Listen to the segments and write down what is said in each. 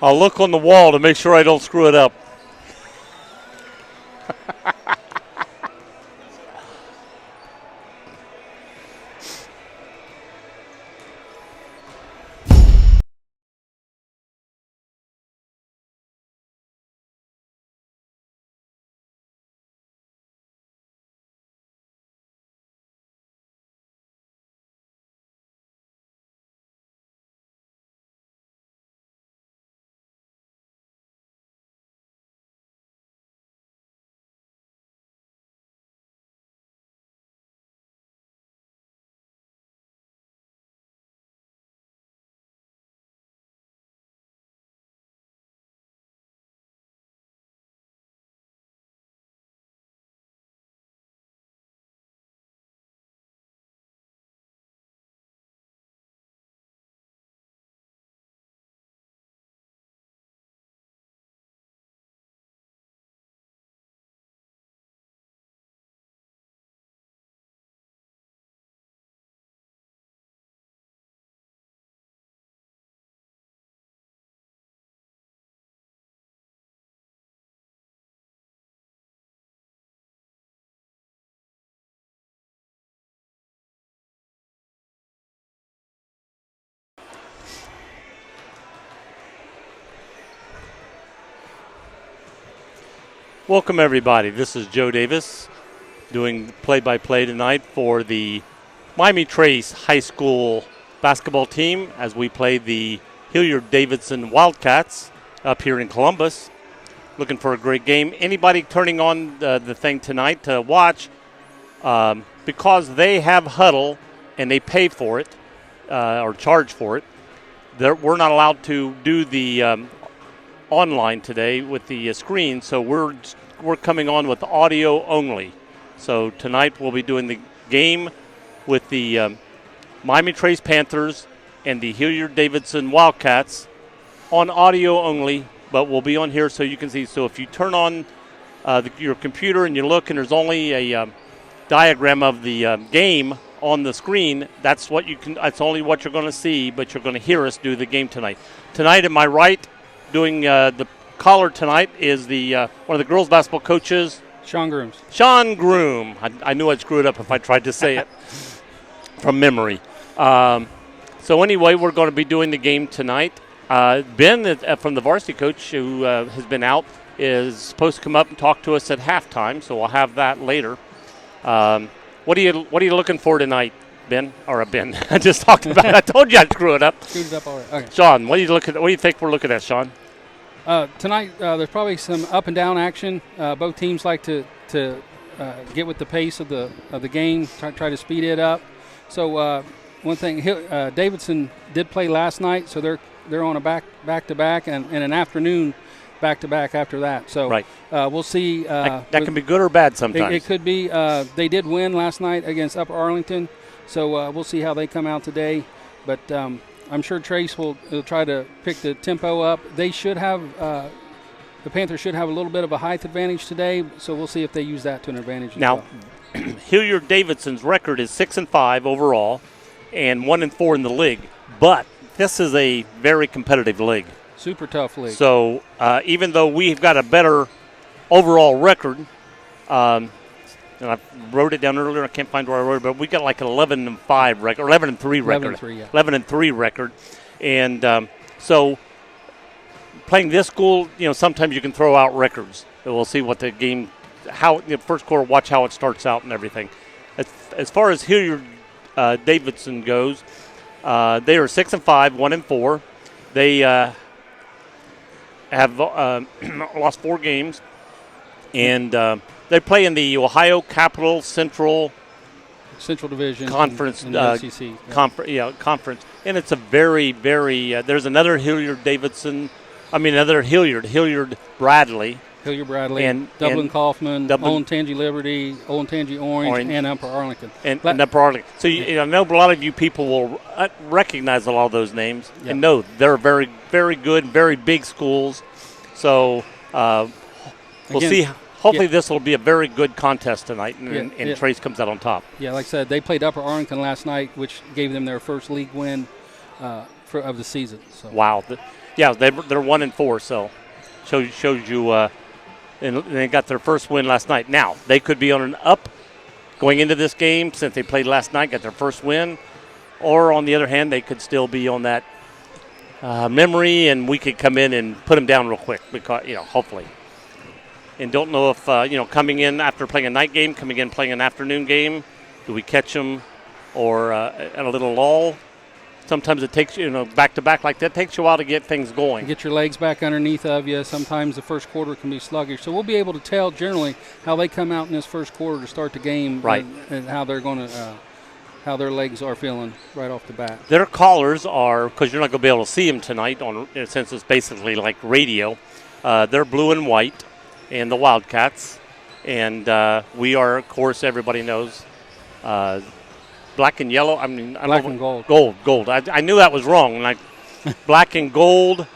I'll look on the wall to make sure I don't screw it up. Welcome, everybody. This is Joe Davis doing play-by-play tonight for the Miami Trace High School basketball team as we play the Hilliard Davidson Wildcats up here in Columbus. Looking for a great game. Anybody turning on the thing tonight to watch, because they have huddle and they pay for it or charge for it, we're not allowed to do the online today with the screen, so we're coming on with audio only. So tonight we'll be doing the game with the Miami Trace Panthers and the Hilliard Davidson Wildcats on audio only, but we'll be on here so you can see. So if you turn on your computer and you look and there's only a diagram of the game on the screen, that's only what you're going to see, but you're going to hear us do the game tonight. Tonight, at my right, doing the caller tonight is the one of the girls basketball coaches, Sean Groom. Sean Groom. I knew I'd screw it up if I tried to say it from memory. So anyway, we're going to be doing the game tonight. Ben from the varsity coach, who has been out, is supposed to come up and talk to us at halftime, so we'll have that later. What are you looking for tonight, Ben? Or Ben? I just talked about it. I told you I'd screw it up. Screwed it up already. Okay. Sean, what do you think we're looking at, Sean? Tonight, there's probably some up and down action. Both teams like to get with the pace of the game, try to speed it up. So one thing, Davidson did play last night, so they're on a back to back and an afternoon back to back after that. So right. We'll see. That can be good or bad sometimes. It could be. They did win last night against Upper Arlington, so we'll see how they come out today. But I'm sure Trace will try to pick the tempo up. They should have the Panthers should have a little bit of a height advantage today, so we'll see if they use that to an advantage. Now, Hilliard Davidson's record is 6-5 overall, and 1-4 in the league. But this is a very competitive league. Super tough league. So even though we've got a better overall record, and I wrote it down earlier. I can't find where I wrote it, but we got like an 11-5 record, 11-3 record, 11-3, yeah. 11-3 record, and so playing this school, sometimes you can throw out records. So we'll see what the game, first quarter, watch how it starts out and everything. As far as Hilliard Davidson goes, they are 6-5, 1-4. They have lost 4 games, and they play in the Ohio Capital Central Division Conference, in the SEC. conference, and it's a very, very. There's another Hilliard Bradley, and Dublin Kaufman, Olentangy Liberty, Olentangy Orange, and Upper Arlington. And Upper Arlington. So I know a lot of you people will recognize a lot of those names and know they're very, very good, very big schools. So we'll see. Hopefully this will be a very good contest tonight, and Trace comes out on top. Yeah, like I said, they played Upper Arlington last night, which gave them their first league win of the season. So. Wow. Yeah, they're 1-4, so shows you. And they got their first win last night. Now they could be on an up going into this game since they played last night, got their first win, or on the other hand, they could still be on that memory, and we could come in and put them down real quick because hopefully. And don't know if coming in after playing a night game, coming in playing an afternoon game, do we catch them or at a little lull? Sometimes it takes back to back like that takes you a while to get things going. Get your legs back underneath of you. Sometimes the first quarter can be sluggish, so we'll be able to tell generally how they come out in this first quarter to start the game, right? And how they're going to, how their legs are feeling right off the bat. Their callers are, because you're not going to be able to see them tonight since it's basically like radio. They're blue and white, and the Wildcats, and we are, of course, everybody knows. Black and yellow. Black and gold. Gold. I knew that was wrong. Like black and gold.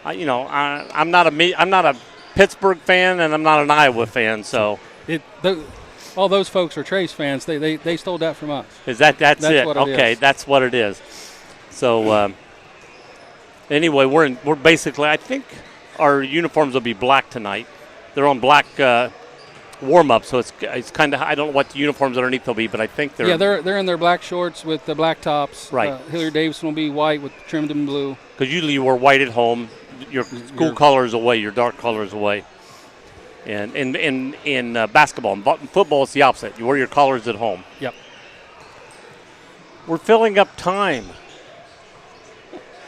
I'm not a Pittsburgh fan, and I'm not an Iowa fan. So all those folks are Trace fans. They stole that from us. That's it? What okay, is. That's what it is. So anyway, we're basically. I think our uniforms will be black tonight. They're on black. Warm-up, so it's kind of, I don't know what the uniforms underneath will be, but I think they're in their black shorts with the black tops. Right. Hilliard Davidson will be white with trimmed in blue. Because usually you wear white at home, your school colors away, your dark colors away. And in basketball, in football, it's the opposite. You wear your colors at home. Yep. We're filling up time.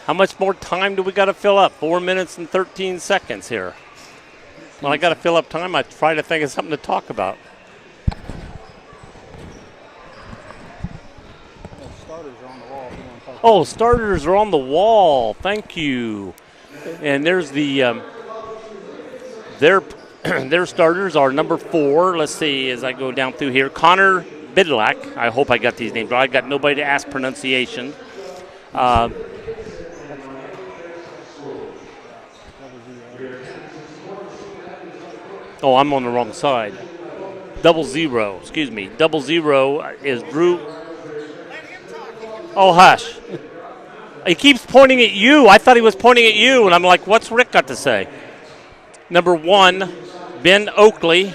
How much more time do we got to fill up? 4 minutes and 13 seconds here. When I got to fill up time, I try to think of something to talk about. Starters are on the wall. Oh, starters are on the wall. Thank you. And there's the their starters are number 4. Let's see as I go down through here. Connor Bidlack. I hope I got these names right. I got nobody to ask pronunciation. Oh, I'm on the wrong side. 00, excuse me. 00 is Drew. Oh, hush. He keeps pointing at you. I thought he was pointing at you, and I'm like, what's Rick got to say? Number 1, Ben Oakley.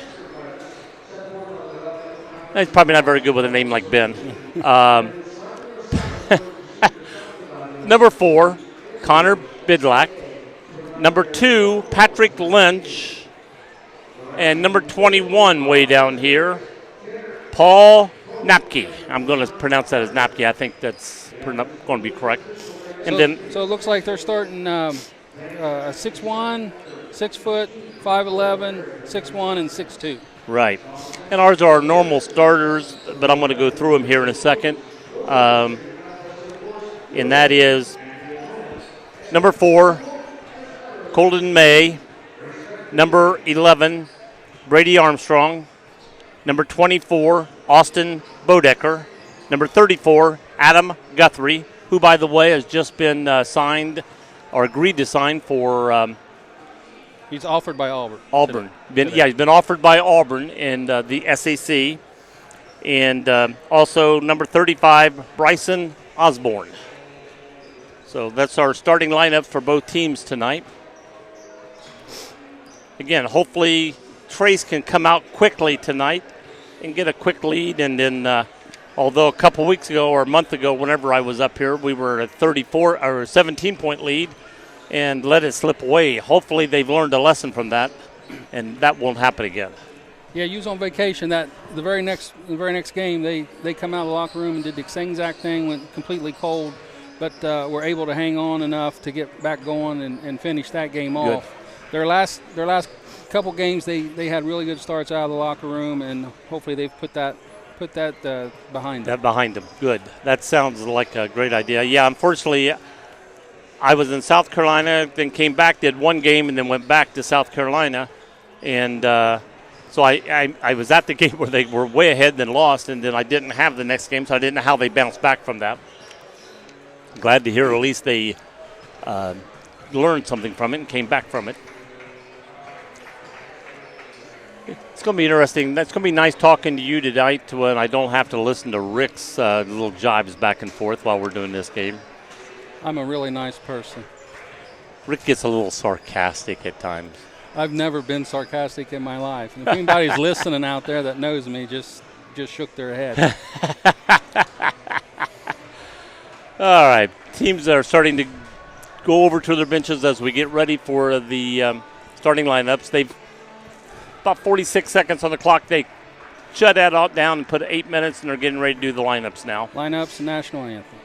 He's probably not very good with a name like Ben. Number 4, Connor Bidlack. Number 2, Patrick Lynch. And number 21 way down here, Paul Napke. I'm going to pronounce that as Napke. I think that's going to be correct. And so it looks like they're starting 6'1", 6 foot, 5'11", 6'1", and 6'2". Right. And ours are our normal starters, but I'm going to go through them here in a second. And that is number 4, Colton May. Number 11, Brady Armstrong. Number 24, Austin Bodecker. Number 34, Adam Guthrie, who, by the way, has just been signed or agreed to sign for. He's offered by Auburn. He's been offered by Auburn in the SEC. And also number 35, Bryson Osborne. So that's our starting lineup for both teams tonight. Again, hopefully Trace can come out quickly tonight and get a quick lead. And then, although a couple weeks ago or a month ago, whenever I was up here, we were at 34 or a 17-point lead and let it slip away. Hopefully they've learned a lesson from that, and that won't happen again. Yeah, you was on vacation. The very next game, they come out of the locker room and did the same exact thing, went completely cold, but were able to hang on enough to get back going and finish that game off. Good. Their last couple games, they had really good starts out of the locker room, and hopefully they've put that behind them. That behind them. Good. That sounds like a great idea. Yeah, unfortunately, I was in South Carolina, then came back, did one game, and then went back to South Carolina. And so I was at the game where they were way ahead, then lost, and then I didn't have the next game, so I didn't know how they bounced back from that. Glad to hear at least they learned something from it and came back from it. It's going to be interesting. That's going to be nice talking to you tonight when I don't have to listen to Rick's little jibes back and forth while we're doing this game. I'm a really nice person. Rick gets a little sarcastic at times. I've never been sarcastic in my life. And if anybody's listening out there that knows me, just shook their head. All right, teams are starting to go over to their benches as we get ready for the starting lineups. They've about 46 seconds on the clock. They shut that all down and put 8 minutes, and they're getting ready to do the lineups now. Lineups and national anthem.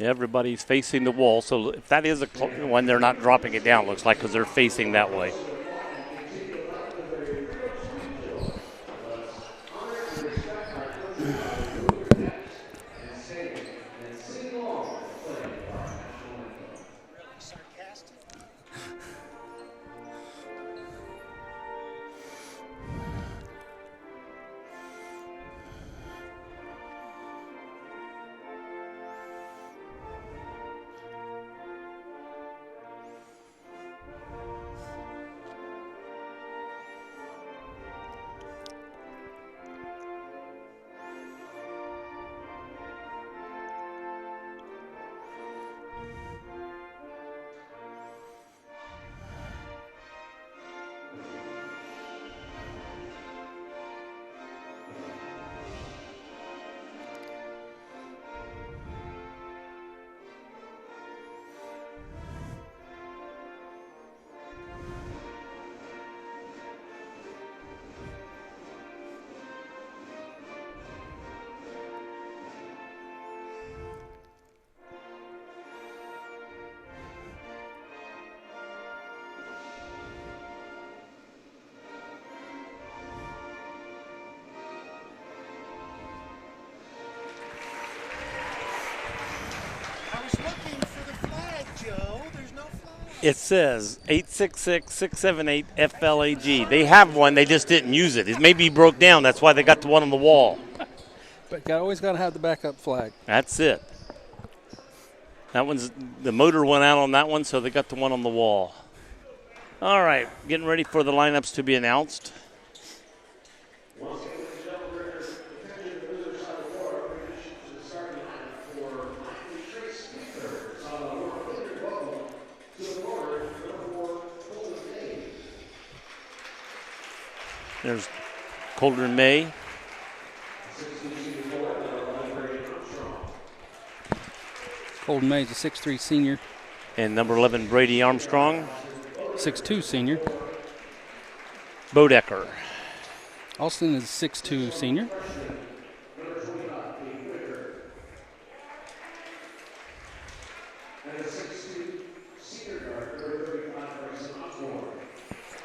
Everybody's facing the wall, so if that is one, they're not dropping it down, looks like, because they're facing that way. It says 866-678-FLAG. They have one, they just didn't use it. It maybe broke down, that's why they got the one on the wall. But always got to have the backup flag. That's it. That one's, the motor went out on that one, so they got the one on the wall. All right, getting ready for the lineups to be announced. There's Colder May. Colton May is a 6'3" senior. And number 11, Brady Armstrong. 6'2" senior. Bodecker. Austin is 6'2" senior.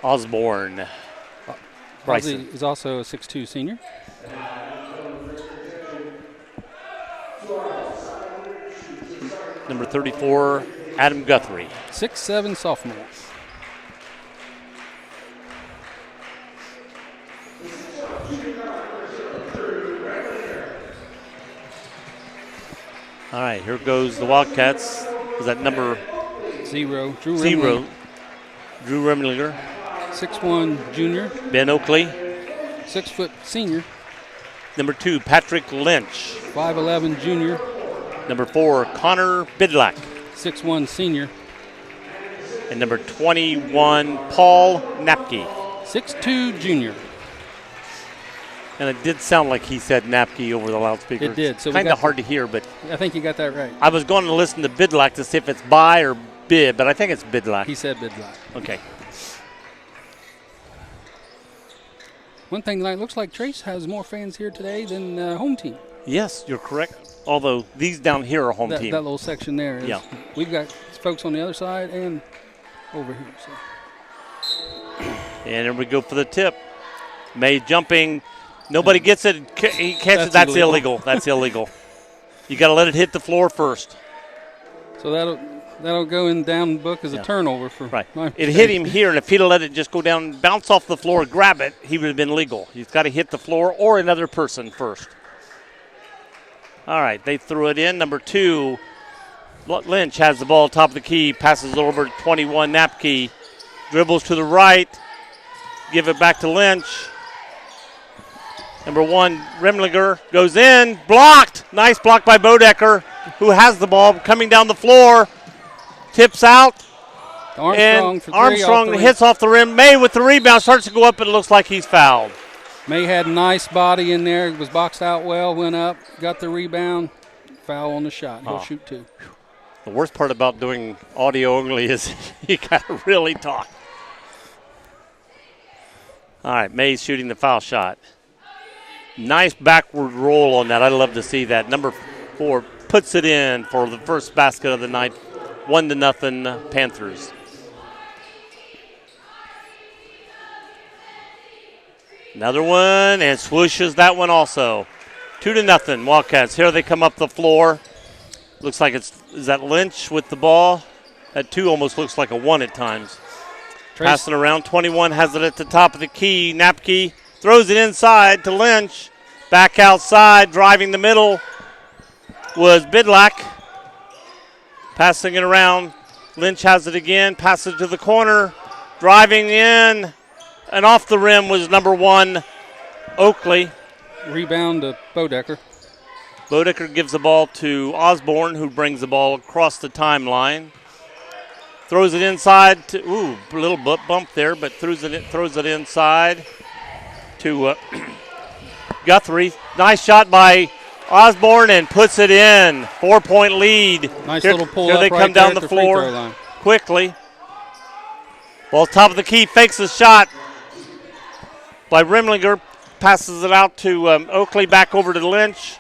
Osborne. Bryson is also a 6'2" senior. Number 34, Adam Guthrie. 6'7" sophomore. All right, here goes the Wildcats. Is that number 0? Drew Remlinger. 6'1" junior. Ben Oakley. 6 foot senior. Number 2, Patrick Lynch. 5'11" junior. Number 4, Connor Bidlack. 6'1" senior. And number 21, Paul Napke. 6'2" junior. And it did sound like he said Napke over the loudspeaker. It did. So kind of hard to hear, but I think you got that right. I was going to listen to Bidlack to see if it's by or bid, but I think it's Bidlack. He said Bidlack. Okay. One thing tonight, looks like Trace has more fans here today than home team. Yes, you're correct. Although these down here are home team. That little section there is. Yeah. We've got folks on the other side and over here. So. And here we go for the tip. May jumping. Nobody gets it. He catches it. That's illegal. That's illegal. You got to let it hit the floor first. So that'll go in down book as a turnover for right. It hit him here, and if he'd have let it just go down, bounce off the floor, grab it, he would have been legal. He's got to hit the floor or another person first. All right, they threw it in. Number 2, Lynch has the ball top of the key, passes over 21, Napke. Dribbles to the right, give it back to Lynch. Number 1, Remlinger goes in, blocked. Nice block by Bodecker, who has the ball coming down the floor. Tips out. Armstrong hits off the rim. May with the rebound, starts to go up, but it looks like he's fouled. May had a nice body in there, was boxed out well, went up, got the rebound, foul on the shot. He'll shoot 2. The worst part about doing audio only is you got to really talk. All right, May's shooting the foul shot. Nice backward roll on that. I love to see that. Number 4 puts it in for the first basket of the night. 1-0 Panthers. Another one, and swooshes that one also. 2-0 Wildcats. Here they come up the floor. Looks like is that Lynch with the ball? That 2 almost looks like a 1 at times. Passing around. 21 has it at the top of the key. Napke throws it inside to Lynch. Back outside, driving the middle was Bidlack. Passing it around. Lynch has it again. Passes to the corner. Driving in. And off the rim was number 1, Oakley. Rebound to Bodecker. Bodecker gives the ball to Osborne, who brings the ball across the timeline. Throws it inside to, a little bump there, but throws it inside to Guthrie. Nice shot by Osborne and puts it in. 4-point lead. Nice little pull here up they right come there down at the free floor throw line. Quickly. Ball top of the key, fakes the shot by Remlinger. Passes it out to Oakley, back over to Lynch.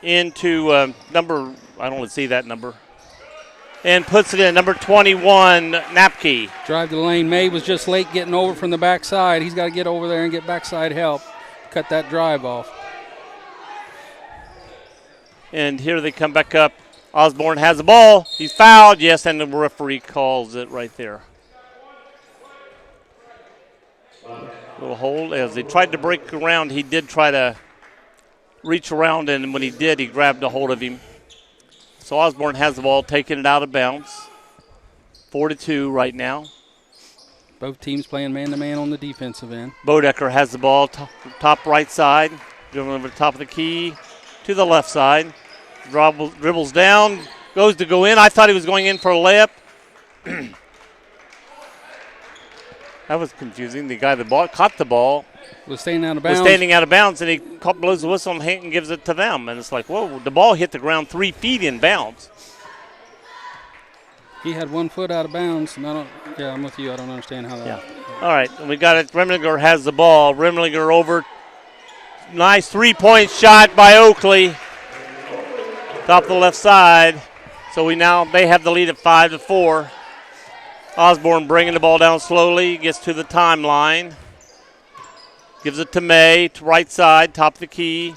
Into number, I don't see that number. And puts it in, number 21, Napke. Drive to the lane. May was just late getting over from the backside. He's got to get over there and get backside help. Cut that drive off. And here they come back up. Osborne has the ball. He's fouled, yes, and the referee calls it right there. Little hold. As they tried to break around, he did try to reach around, and when he did, he grabbed a hold of him. So Osborne has the ball, taking it out of bounds. 4-2 right now. Both teams playing man-to-man on the defensive end. Bodecker has the ball, top right side. Dribbling over the top of the key to the left side. Dribbles down, goes to go in. I thought he was going in for a layup. That was confusing. The guy that caught the ball was standing out of bounds. And he blows the whistle and gives it to them. And it's like, whoa, the ball hit the ground 3 feet in bounds. He had 1 foot out of bounds, and I'm with you. I don't understand how that. Yeah. All right, and we got it. Remlinger has the ball. Remlinger over. Nice 3-point shot by Oakley. Top of the left side. So they have the lead at 5-4. Osborne bringing the ball down slowly, gets to the timeline. Gives it to May, to right side, top of the key.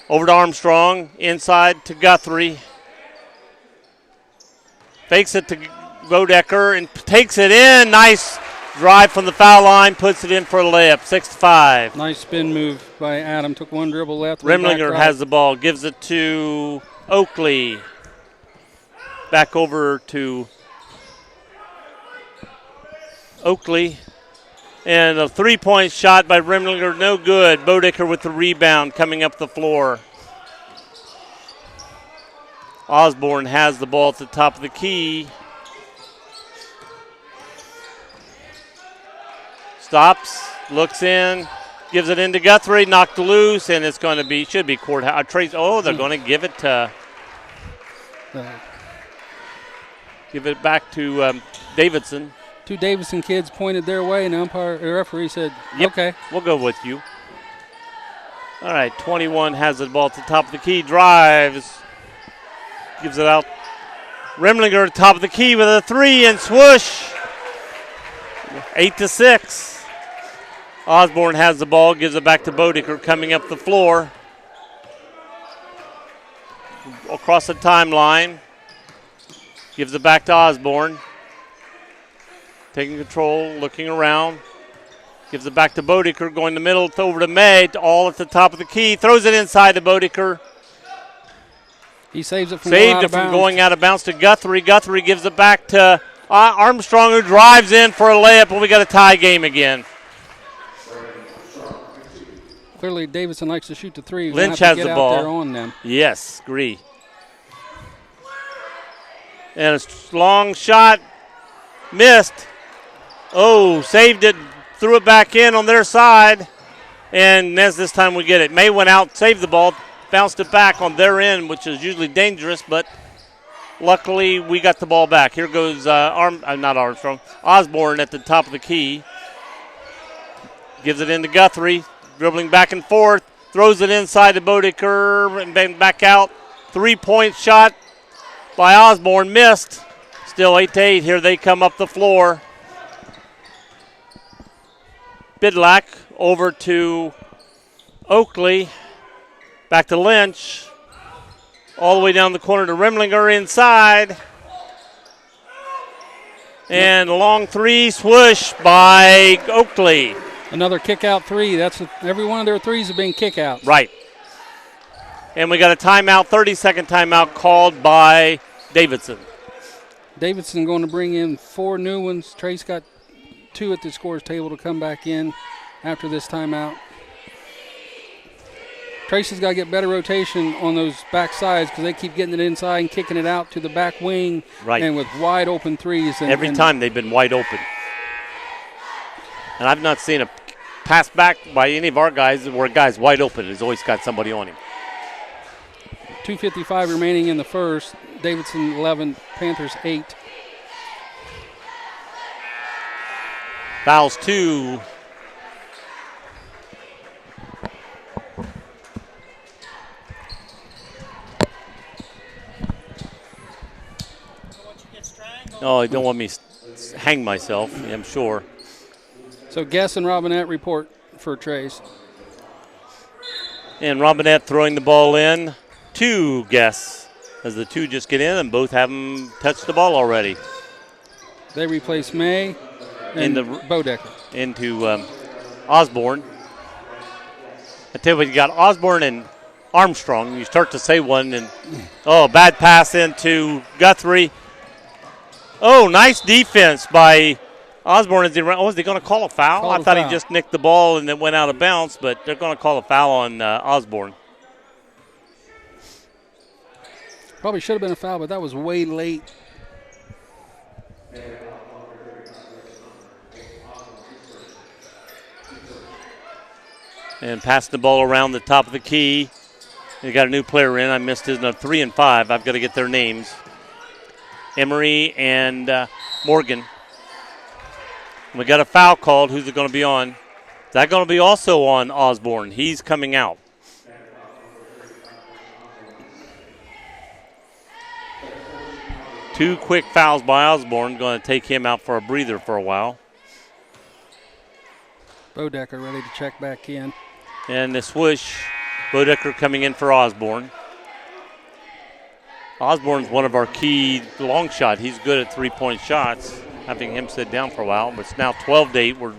Over to Armstrong, inside to Guthrie. Fakes it to Bodecker and takes it in. Nice drive from the foul line, puts it in for a layup, 6-5. Nice spin move by Adam. Took 1 dribble left. Remlinger has the ball, gives it to Oakley. Back over to Oakley. And a 3-point shot by Remlinger, no good. Bodecker with the rebound coming up the floor. Osborne has the ball at the top of the key. Stops, looks in, gives it into Guthrie, knocked loose, and it's going to be, should be courthouse. They're going to give it to, give it back to Davidson. 2 Davidson kids pointed their way, and the referee said, yep, okay. We'll go with you. All right, 21 has the ball at the top of the key, drives, gives it out. Remlinger at the top of the key with a 3 and swoosh. 8-6. Osborne has the ball, gives it back to Bodecker coming up the floor. Across the timeline. Gives it back to Osborne. Taking control, looking around. Gives it back to Bodecker, going the middle, over to May, all at the top of the key. Throws it inside to Bodecker. He saves it from going out of bounds to Guthrie. Guthrie gives it back to Armstrong, who drives in for a layup, and we got a tie game again. Clearly, Davidson likes to shoot the three. Lynch has the ball. Out there on them. Yes, agree. And a long shot, missed. Oh, saved it, threw it back in on their side. And this time we get it. May went out, saved the ball, bounced it back on their end, which is usually dangerous, but luckily we got the ball back. Here goes Osborne at the top of the key. Gives it into Guthrie, dribbling back and forth, throws it inside to Bodecker and then back out. 3-point shot by Osborne, missed. Still 8-8. Here they come up the floor. Bidlack over to Oakley. Back to Lynch. All the way down the corner to Remlinger inside. And a long three, swoosh by Oakley. Another kick-out three. Every one of their threes have been kick-outs. Right. And we got a timeout, 30-second timeout called by Davidson. Davidson going to bring in 4 new ones. Trace got 2 at the scorer's table to come back in after this timeout. Trace has got to get better rotation on those back sides because they keep getting it inside and kicking it out to the back wing. Right. And with wide open threes. Every time they've been wide open. And I've not seen a pass back by any of our guys where a guy's wide open. He's always got somebody on him. 2:55 remaining in the first. Davidson 11, Panthers 8. Fouls 2. Oh, I don't want me to hang myself, I'm sure. So Guess and Robinette report for Trace. And Robinette throwing the ball in to Guess as the 2 just get in and both haven't touched the ball already. They replace May and Bodecker. Into Osborne. I tell you what, you got Osborne and Armstrong. You start to say one, and bad pass into Guthrie. Oh, nice defense by Osborne. Is they going to call a foul? I thought he just nicked the ball and it went out of bounds, but they're going to call a foul on Osborne. Probably should have been a foul, but that was way late. And passing the ball around the top of the key. They got a new player in. I missed his 3 and 5. I've got to get their names. Emery and Morgan. We got a foul called. Who's it going to be on? Is that going to be also on Osborne? He's coming out. Two quick fouls by Osborne. Going to take him out for a breather for a while. Bodecker ready to check back in. And the swoosh. Bodecker coming in for Osborne. Osborne's one of our key long shot. He's good at 3-point shots. Having him sit down for a while, but it's now 12-8. We're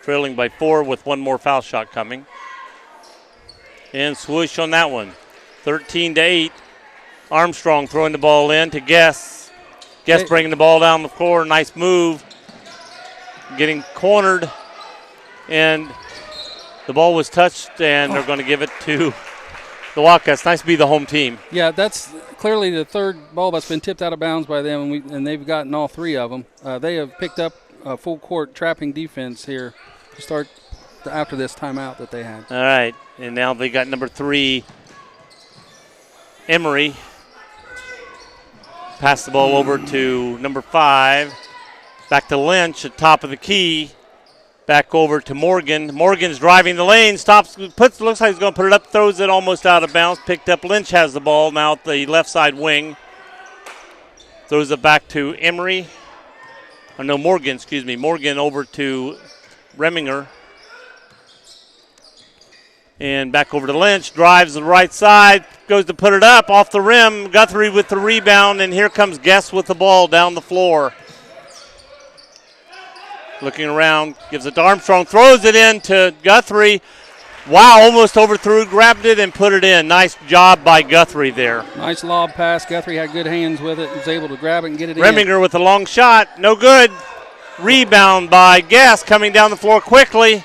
trailing by 4 with one more foul shot coming. And swoosh on that one. 13-8. Armstrong throwing the ball in to Guess. Guess bringing the ball down the floor. Nice move. Getting cornered. And the ball was touched, and they're going to give it to the Wildcats. Nice to be the home team. Yeah, that's clearly the third ball that's been tipped out of bounds by them, and they've gotten all 3 of them. They have picked up a full court trapping defense here to start after this timeout that they had. All right, and now they got number 3, Emery. Pass the ball over to number 5. Back to Lynch at top of the key. Back over to Morgan. Morgan's driving the lane, stops, looks like he's going to put it up, throws it almost out of bounds, picked up. Lynch has the ball now at the left side wing. Throws it back to Emery. Morgan over to Remlinger. And back over to Lynch, drives the right side, goes to put it up off the rim. Guthrie with the rebound, and here comes Guess with the ball down the floor. Looking around, gives it to Armstrong, throws it in to Guthrie. Wow, almost overthrew, grabbed it, and put it in. Nice job by Guthrie there. Nice lob pass. Guthrie had good hands with it. Was able to grab it and get it in. Reminger with a long shot. No good. Rebound by Guest coming down the floor quickly.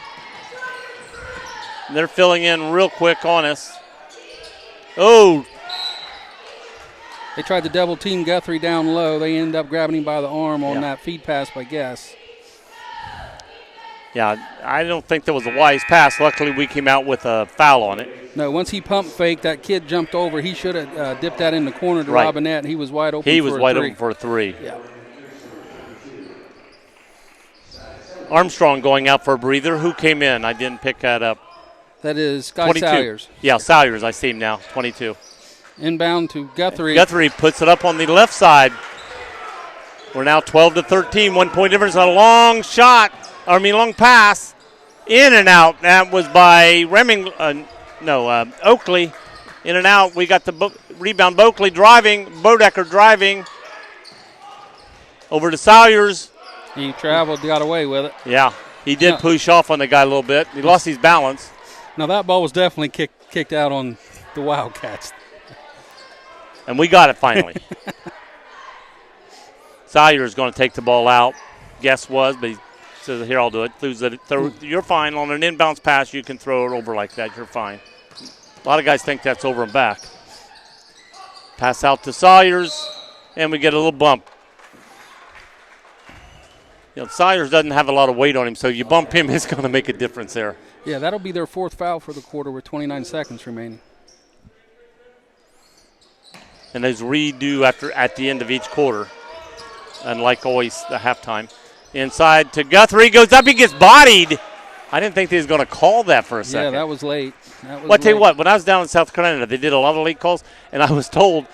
They're filling in real quick on us. Oh. They tried to double team Guthrie down low. They ended up grabbing him by the arm on that feed pass by Guest. Yeah, I don't think that was a wise pass. Luckily, we came out with a foul on it. No, once he pump faked, that kid jumped over. He should have dipped that in the corner to Robinette. He was wide open. He was wide open for a three. Yeah. Armstrong going out for a breather. Who came in? I didn't pick that up. That is Guy Salyers. Yeah, Salyers. I see him now. 22. Inbound to Guthrie. Guthrie puts it up on the left side. We're now 12-13. 1 point difference on a long shot. Long pass. In and out. That was by Oakley. In and out. We got the rebound. Bodecker driving. Over to Salyers. He traveled, got away with it. Yeah, he did push off on the guy a little bit. He lost his balance. Now that ball was definitely kicked out on the Wildcats. And we got it finally. Salyers going to take the ball out. Guess was, but he says, here, I'll do it. You're fine. On an inbounds pass, you can throw it over like that. You're fine. A lot of guys think that's over and back. Pass out to Salyers, and we get a little bump. Salyers doesn't have a lot of weight on him, so you bump him, it's going to make a difference there. Yeah, that'll be their fourth foul for the quarter with 29 seconds remaining. And there's redo at the end of each quarter, unlike always the halftime. Inside to Guthrie, goes up, he gets bodied. I didn't think they was going to call that for a second. Yeah, that was late. Well, tell you what, when I was down in South Carolina, they did a lot of late calls, and I was told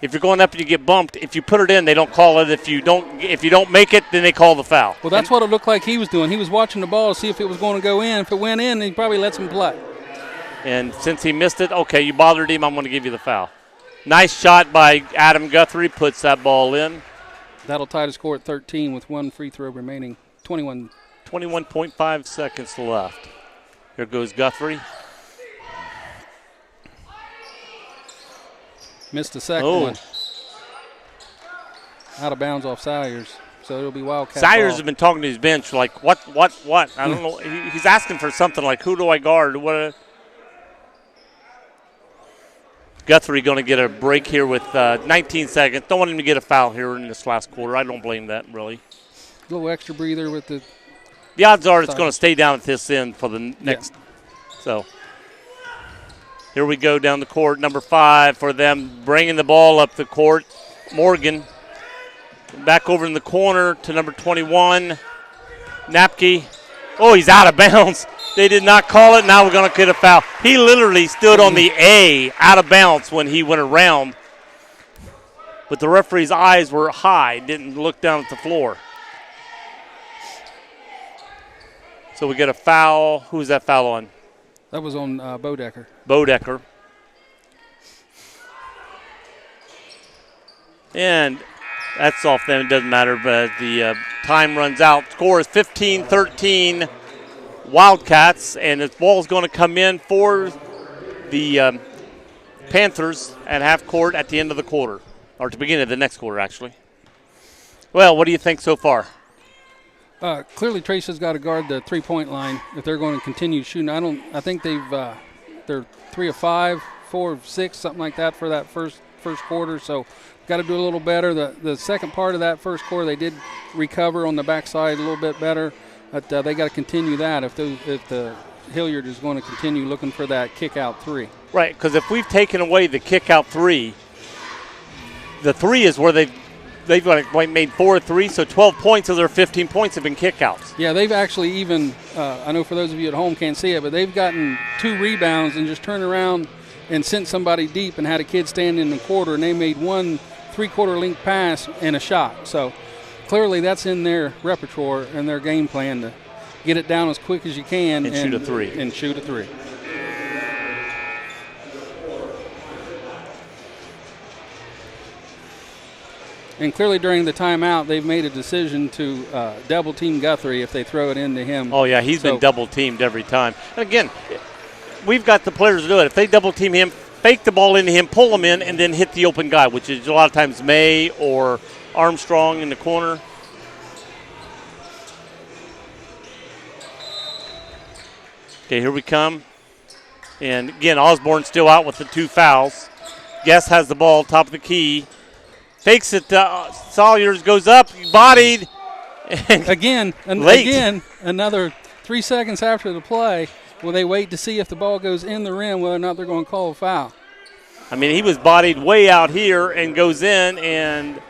if you're going up and you get bumped, if you put it in, they don't call it. If you don't make it, then they call the foul. Well, that's what it looked like he was doing. He was watching the ball to see if it was going to go in. If it went in, he probably lets him play. And since he missed it, okay, you bothered him, I'm going to give you the foul. Nice shot by Adam Guthrie, puts that ball in. That'll tie the score at 13 with one free throw remaining. 21.5 seconds left. Here goes Guthrie. Missed the second one. Out of bounds off Salyers. So it'll be Wildcat Salyers ball. has been talking to his bench like, what? I don't know. He's asking for something like, who do I guard? Guthrie going to get a break here with 19 seconds. Don't want him to get a foul here in this last quarter. I don't blame that, really. A little extra breather with the... The odds are it's going to stay down at this end for the next. Yeah. So here we go down the court. Number 5 for them, bringing the ball up the court. Morgan back over in the corner to number 21. Napke. Oh, he's out of bounds. They did not call it. Now we're going to get a foul. He literally stood on the A out of bounds when he went around. But the referee's eyes were high, didn't look down at the floor. So we get a foul. Who's that foul on? That was on Bodecker. Bodecker. And that's off them. It doesn't matter, but the time runs out. Score is 15-13 Wildcats, and the ball's going to come in for the Panthers at half court at the end of the quarter, or at the beginning of the next quarter, actually. Well, what do you think so far? Clearly, Trace has got to guard the three-point line if they're going to continue shooting. I think they're 3 of 5, 4 of 6, something like that for that first quarter. So, got to do a little better. The second part of that first quarter, they did recover on the backside a little bit better, but they got to continue that if the Hilliard is going to continue looking for that kick-out three. Right, because if we've taken away the kick-out three, the three is where they've made 4 of 3, so 12 points of their 15 points have been kickouts. Yeah, they've actually even, I know for those of you at home can't see it, but they've gotten 2 rebounds and just turned around and sent somebody deep and had a kid stand in the quarter, and they made 1 3-quarter link pass and a shot. So clearly that's in their repertoire and their game plan to get it down as quick as you can and shoot a three. And shoot a three. And clearly during the timeout, they've made a decision to double-team Guthrie if they throw it into him. Oh, yeah, he's been double-teamed every time. And again, we've got the players to do it. If they double team him, fake the ball into him, pull him in, and then hit the open guy, which is a lot of times May or Armstrong in the corner. Okay, here we come. And again, Osborne still out with the 2 fouls. Guest has the ball, top of the key. Fakes it. Sawyers goes up, bodied. Again, another 3 seconds after the play, will they wait to see if the ball goes in the rim, whether or not they're going to call a foul? I mean, he was bodied way out here and goes in, and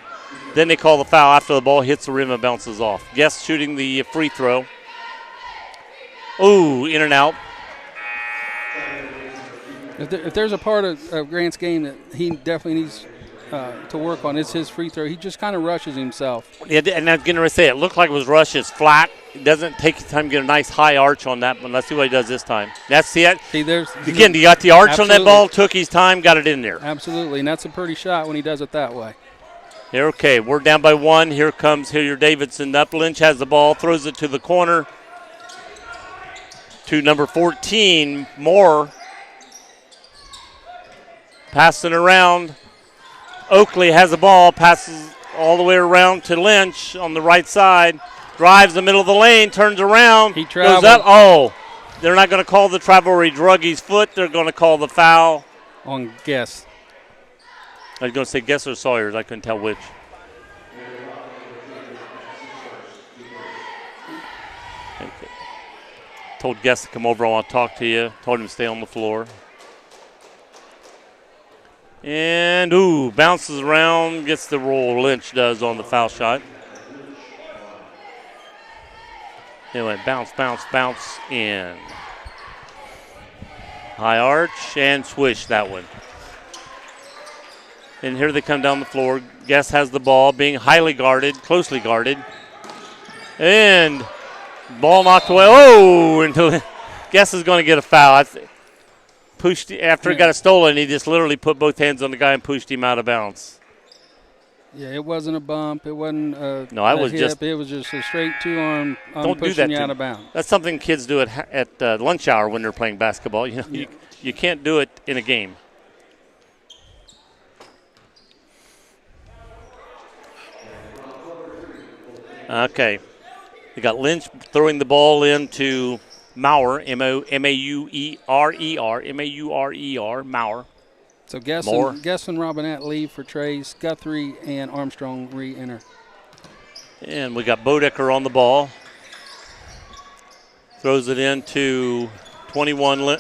then they call the foul after the ball hits the rim and bounces off. Guest shooting the free throw. Ooh, in and out. If there's a part of Grant's game that he definitely needs to work on, it's his free throw. He just kind of rushes himself. Yeah, and I was going to say, it looked like it was rushed. It's flat. It doesn't take time to get a nice high arch on that, but let's see what he does this time. That's it. Again, he got the arch on that ball, took his time, got it in there. Absolutely, and that's a pretty shot when he does it that way. Here, okay, we're down by 1. Here comes Hilliard Davidson up. Lynch has the ball, throws it to the corner to number 14, Moore. Passing around. Oakley has the ball, passes all the way around to Lynch on the right side. Drives the middle of the lane, turns around, he goes up. Oh, they're not going to call the travel where he drug his foot. They're going to call the foul. On Guess. I was going to say Guess or Sawyers. I couldn't tell which. Told Guess to come over. I want to talk to you. Told him to stay on the floor. And, bounces around, gets the roll. Lynch does on the foul shot. It went bounce, bounce, bounce in. High arch and swish that one. And here they come down the floor. Guess has the ball, being highly guarded, closely guarded. And ball knocked away. Until Guess is going to get a foul. Pushed after he got it stolen, he just literally put both hands on the guy and pushed him out of bounds. Yeah, it wasn't a bump. It wasn't a hip. It was just a straight 2-arm don't pushing do that you out of bounds. That's something kids do at lunch hour when they're playing basketball. You can't do it in a game. Okay. They got Lynch throwing the ball into Maurer, M-A-U-R-E-R, Maurer. So Guess and Robinette leave for Trace. Guthrie and Armstrong re-enter. And we got Bodecker on the ball. Throws it into 21.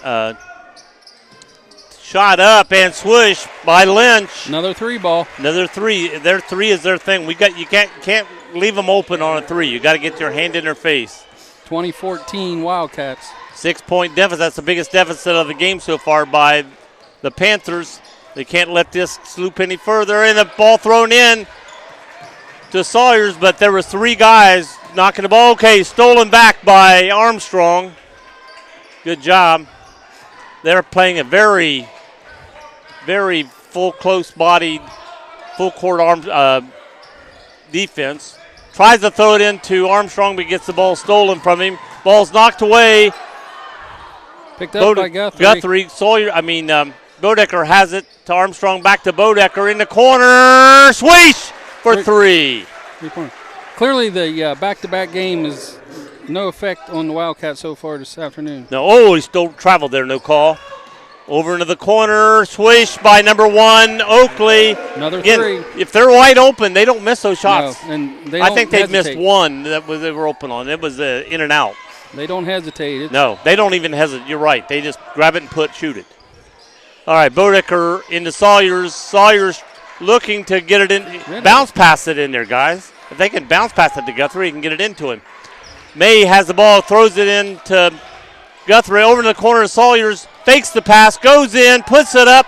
Shot up and swoosh by Lynch. Another 3 ball. Another 3. Their 3 is their thing. You can't leave them open on a 3. You got to get your hand in their face. 2014 Wildcats. 6-point deficit. That's the biggest deficit of the game so far by the Panthers. They can't let this sloop any further. And the ball thrown in to Sawyers, but there were 3 guys knocking the ball. Okay, stolen back by Armstrong. Good job. They're playing a very, very full, close-bodied, full-court defense. Tries to throw it into Armstrong, but gets the ball stolen from him. Ball's knocked away. Picked up by Guthrie. Bodecker has it to Armstrong, back to Bodecker in the corner. Swish for 3. 3-point. Clearly the back-to-back game is no effect on the Wildcats so far this afternoon. No, he still traveled there, no call. Over into the corner, swish by number 1, Oakley. Another 3. If they're wide open, they don't miss those shots. No, and I think they've missed 1 they were open on. It was in and out. They don't hesitate. No, they don't even hesitate. You're right. They just grab it and shoot it. All right, Bodecker into Sawyers. Sawyers looking to get it in. Bounce pass it in there, guys. If they can bounce pass it to Guthrie, he can get it into him. May has the ball, throws it into Guthrie over to the corner of Sawyers. Fakes the pass, goes in, puts it up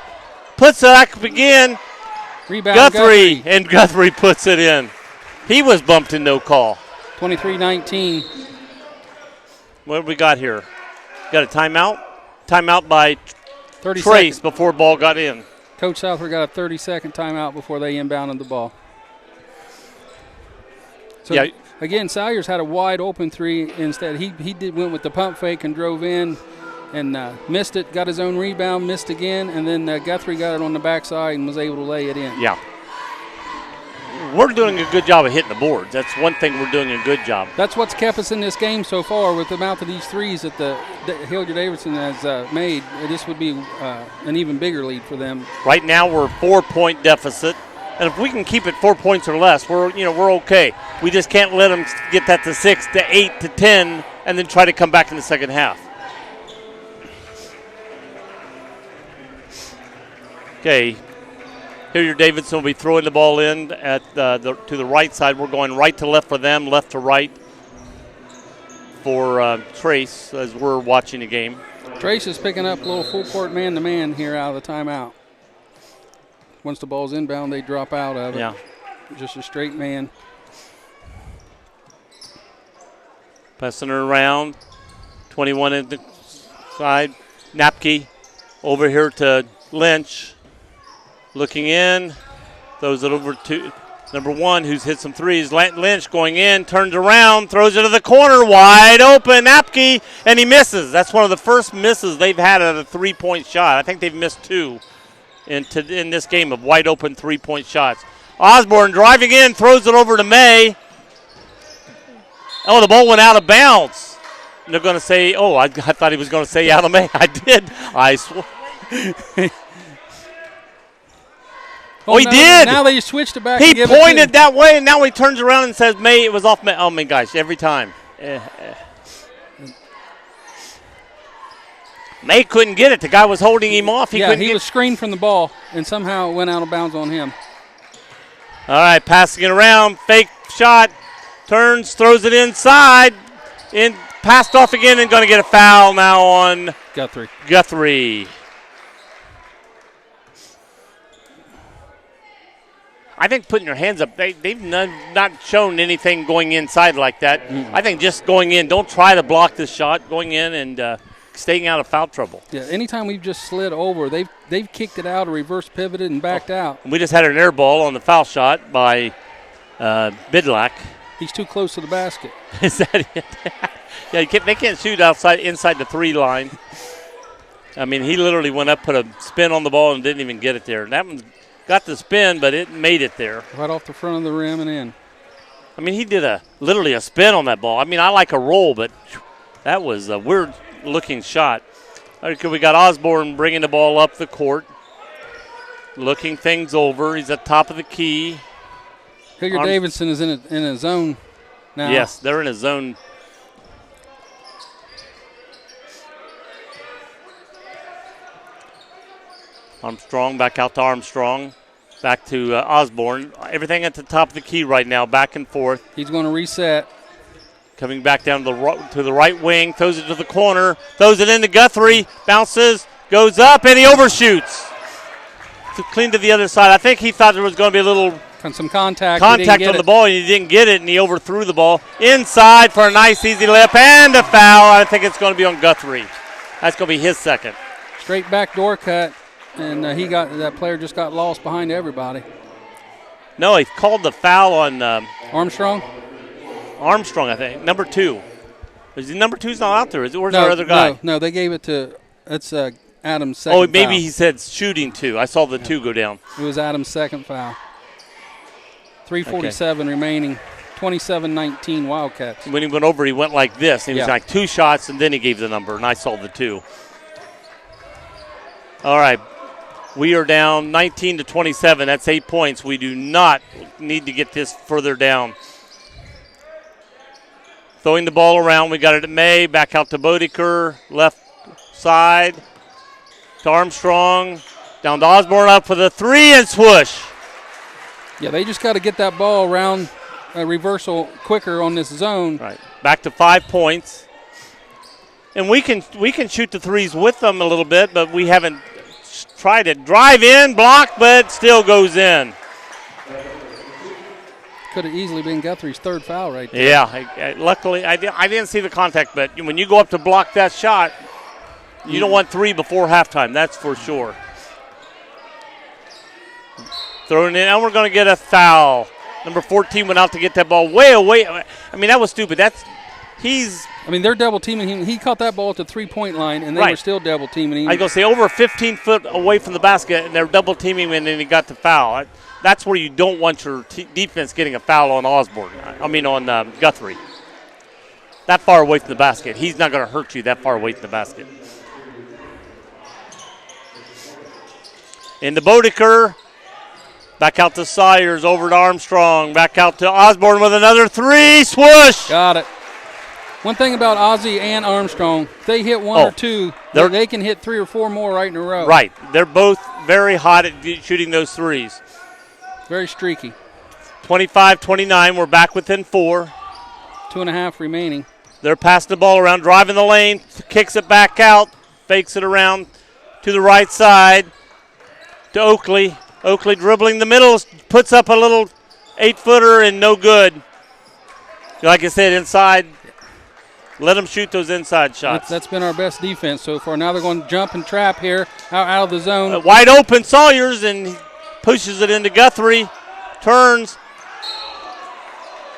again. Rebound Guthrie, and Guthrie puts it in. He was bumped and no call. 23-19. What have we got here? Got a timeout? Timeout by 30 Trace seconds. before ball got in. Coach Southworth got a 30-second timeout before they inbounded the ball. So again, Sawyers had a wide open 3 instead. He went with the pump fake and drove in. and missed it, got his own rebound, missed again, and then Guthrie got it on the backside and was able to lay it in. Yeah. We're doing a good job of hitting the boards. That's one thing we're doing a good job. That's what's kept us in this game so far with the amount of these threes that the Hilliard Davidson has made. This would be an even bigger lead for them. Right now we're 4-point deficit, and if we can keep it 4 points or less, we're okay. We just can't let them get that to 6 to 8 to 10, and then try to come back in the second half. Okay. Hilliard Davidson will be throwing the ball in at to the right side. We're going right to left for them, left to right for Trace as we're watching the game. Trace is picking up a little full court man-to-man here out of the timeout. Once the ball's inbound, they drop out of it. Yeah. Just a straight man. Passing her around. 21 in the side. Napke over here to Lynch. Looking in, throws it over to number 1, who's hit some threes. Lynch going in, turns around, throws it to the corner, wide open, Apke, and he misses. That's one of the first misses they've had at a three-point shot. I think they've missed 2 in this game of wide open three-point shots. Osborne driving in, throws it over to May. Oh, the ball went out of bounds. And they're going to say, I thought he was going to say out of May. I did. I swore. Oh, he did. Now they switched it back. He pointed that way, and now he turns around and says, May, it was off May. Oh, my gosh, every time. May couldn't get it. The guy was holding him off. He was screened from the ball, and somehow it went out of bounds on him. All right, passing it around. Fake shot. Turns, throws it inside. Passed off again, and going to get a foul now on Guthrie. I think putting your hands up, they've not shown anything going inside like that. Mm-hmm. I think just going in, don't try to block this shot, going in and staying out of foul trouble. Yeah, anytime we've just slid over, they've kicked it out or reverse pivoted and backed out. And we just had an air ball on the foul shot by Bidlack. He's too close to the basket. Is that it? Yeah, they can't shoot inside the 3 line. I mean, he literally went up, put a spin on the ball, and didn't even get it there. And that one's got the spin, but it made it there. Right off the front of the rim and in. I mean, he did literally a spin on that ball. I mean, I like a roll, but that was a weird-looking shot. Okay, we got Osborne bringing the ball up the court, looking things over. He's at top of the key. Hilliard Davidson is in a zone now. Yes, they're in a zone. Armstrong, back out to Armstrong. Back to Osborne. Everything at the top of the key right now, back and forth. He's going to reset. Coming back down to the right wing, throws it to the corner, throws it into Guthrie, bounces, goes up, and he overshoots. Clean to the other side. I think he thought there was going to be a little some contact on the ball, and he didn't get it, and he overthrew the ball. Inside for a nice, easy layup, and a foul. I think it's going to be on Guthrie. That's going to be his second. Straight back door cut. And that player just got lost behind everybody. No, he called the foul on Armstrong. Armstrong, I think. Number 2. Is the number 2's not out there? Where's our other guy? No, they gave it to Adam's second foul. Oh, maybe he said shooting 2. I saw the 2 go down. It was Adam's second foul. 3:47 remaining. 27-19 Wildcats. When he went over, he went like this. He was like 2 shots, and then he gave the number, and I saw the 2. All right. We are down 19-27. That's 8 points. We do not need to get this further down. Throwing the ball around. We got it at May. Back out to Bodeker. Left side to Armstrong. Down to Osborne up for the 3 and swoosh. Yeah, they just got to get that ball around a reversal quicker on this zone. Right. Back to 5 points. And we can shoot the threes with them a little bit, but we haven't tried to drive in, block, but still goes in. Could have easily been Guthrie's 3rd foul right there. Yeah, luckily I didn't see the contact, but when you go up to block that shot, you don't want 3 before halftime, that's for sure. Throwing in, and we're going to get a foul. Number 14 went out to get that ball way away. I mean, that was stupid. they're double teaming him. He caught that ball at the 3-point line, and they were still double teaming him. I was going to say over 15 foot away from the basket, and they're double teaming him, and then he got the foul. That's where you don't want your defense getting a foul on on Guthrie. That far away from the basket. He's not going to hurt you that far away from the basket. Into Bodeker. Back out to Sayers, over to Armstrong. Back out to Osborne with another three. Swoosh! Got it. One thing about Ozzie and Armstrong, if they hit one or two, they can hit 3 or 4 more right in a row. Right. They're both very hot at shooting those threes. Very streaky. 25-29. We're back within 4. 2.5 remaining. They're passing the ball around, driving the lane, kicks it back out, fakes it around to the right side to Oakley. Oakley dribbling the middle, puts up a little 8-footer and no good. Like I said, inside, let them shoot those inside shots. That's been our best defense so far. Now they're going to jump and trap here out of the zone. Wide open Sawyers, and he pushes it into Guthrie, turns.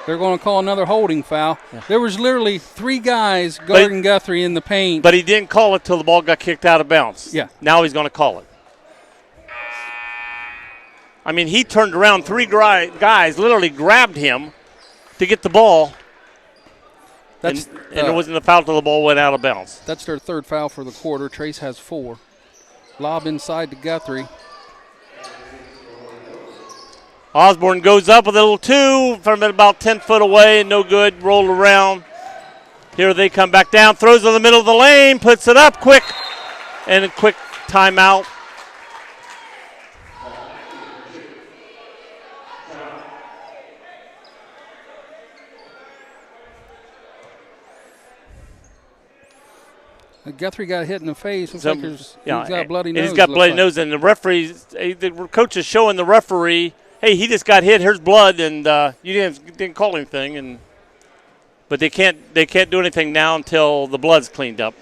They're going to call another holding foul. Yeah. There was literally 3 guys guarding Guthrie in the paint. But he didn't call it till the ball got kicked out of bounds. Yeah. Now he's going to call it. He turned around, 3 guys literally grabbed him to get the ball. And it wasn't a foul till the ball went out of bounds. That's their 3rd foul for the quarter. Trace has 4. Lob inside to Guthrie. Osborne goes up with a little 2 from about 10 foot away, no good, rolled around. Here they come back down, throws in the middle of the lane, puts it up quick, and a quick timeout. Guthrie got hit in the face. Looks like he's got a bloody nose. He's got bloody nose, and the coach is showing the referee, hey, he just got hit. Here's blood, and you didn't call anything. But they can't do anything now until the blood's cleaned up.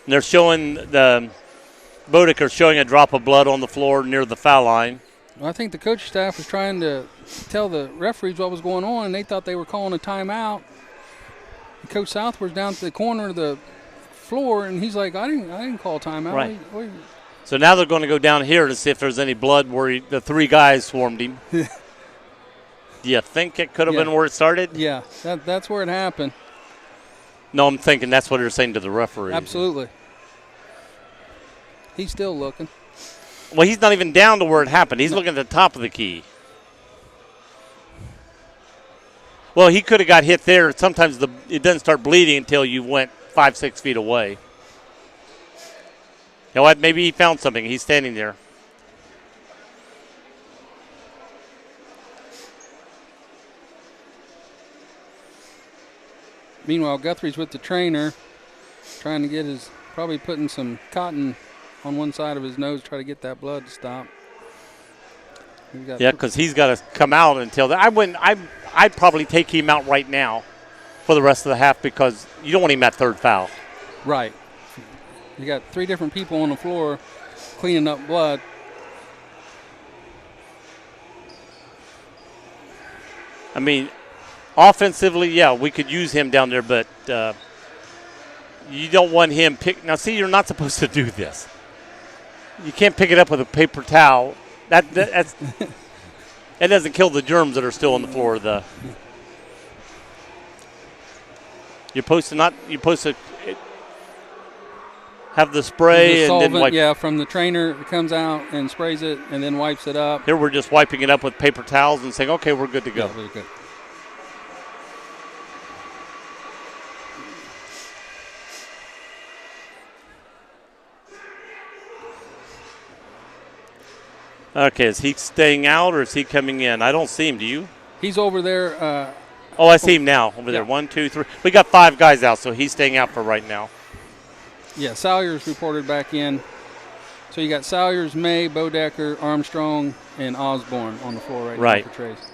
And they're showing Bodeker showing a drop of blood on the floor near the foul line. Well, I think the coaching staff was trying to tell the referees what was going on, and they thought they were calling a timeout. Coach Southward's down at the corner of the floor, and he's like, I didn't call a timeout. Right. So now they're going to go down here to see if there's any blood where the 3 guys swarmed him. Do you think it could have been where it started? Yeah, that's where it happened. No, I'm thinking that's what they're saying to the referee. Absolutely. He's still looking. Well, he's not even down to where it happened. He's looking at the top of the key. Well, he could have got hit there. Sometimes it doesn't start bleeding until you went 5-6 feet away. You know what? Maybe he found something. He's standing there. Meanwhile, Guthrie's with the trainer, trying to get probably putting some cotton on one side of his nose, try to get that blood to stop. Yeah, because he's got to come out until that. I'd probably take him out right now for the rest of the half because you don't want him at 3rd foul. Right. You got 3 different people on the floor cleaning up blood. Offensively, yeah, we could use him down there, but you don't want him pick. Now, see, you're not supposed to do this. You can't pick it up with a paper towel. That's it doesn't kill the germs that are still on the floor. You're supposed to have the spray and then wipe. Yeah, from the trainer it comes out and sprays it and then wipes it up. Here we're just wiping it up with paper towels and saying, okay, we're good to go. Yeah, really good. Okay, is he staying out or is he coming in? I don't see him. Do you? He's over there. I see him now over there. 1, 2, 3. We got 5 guys out, so he's staying out for right now. Yeah, Salyers reported back in. So you got Salyers, May, Bodeker, Armstrong, and Osborne on the floor now for Trace.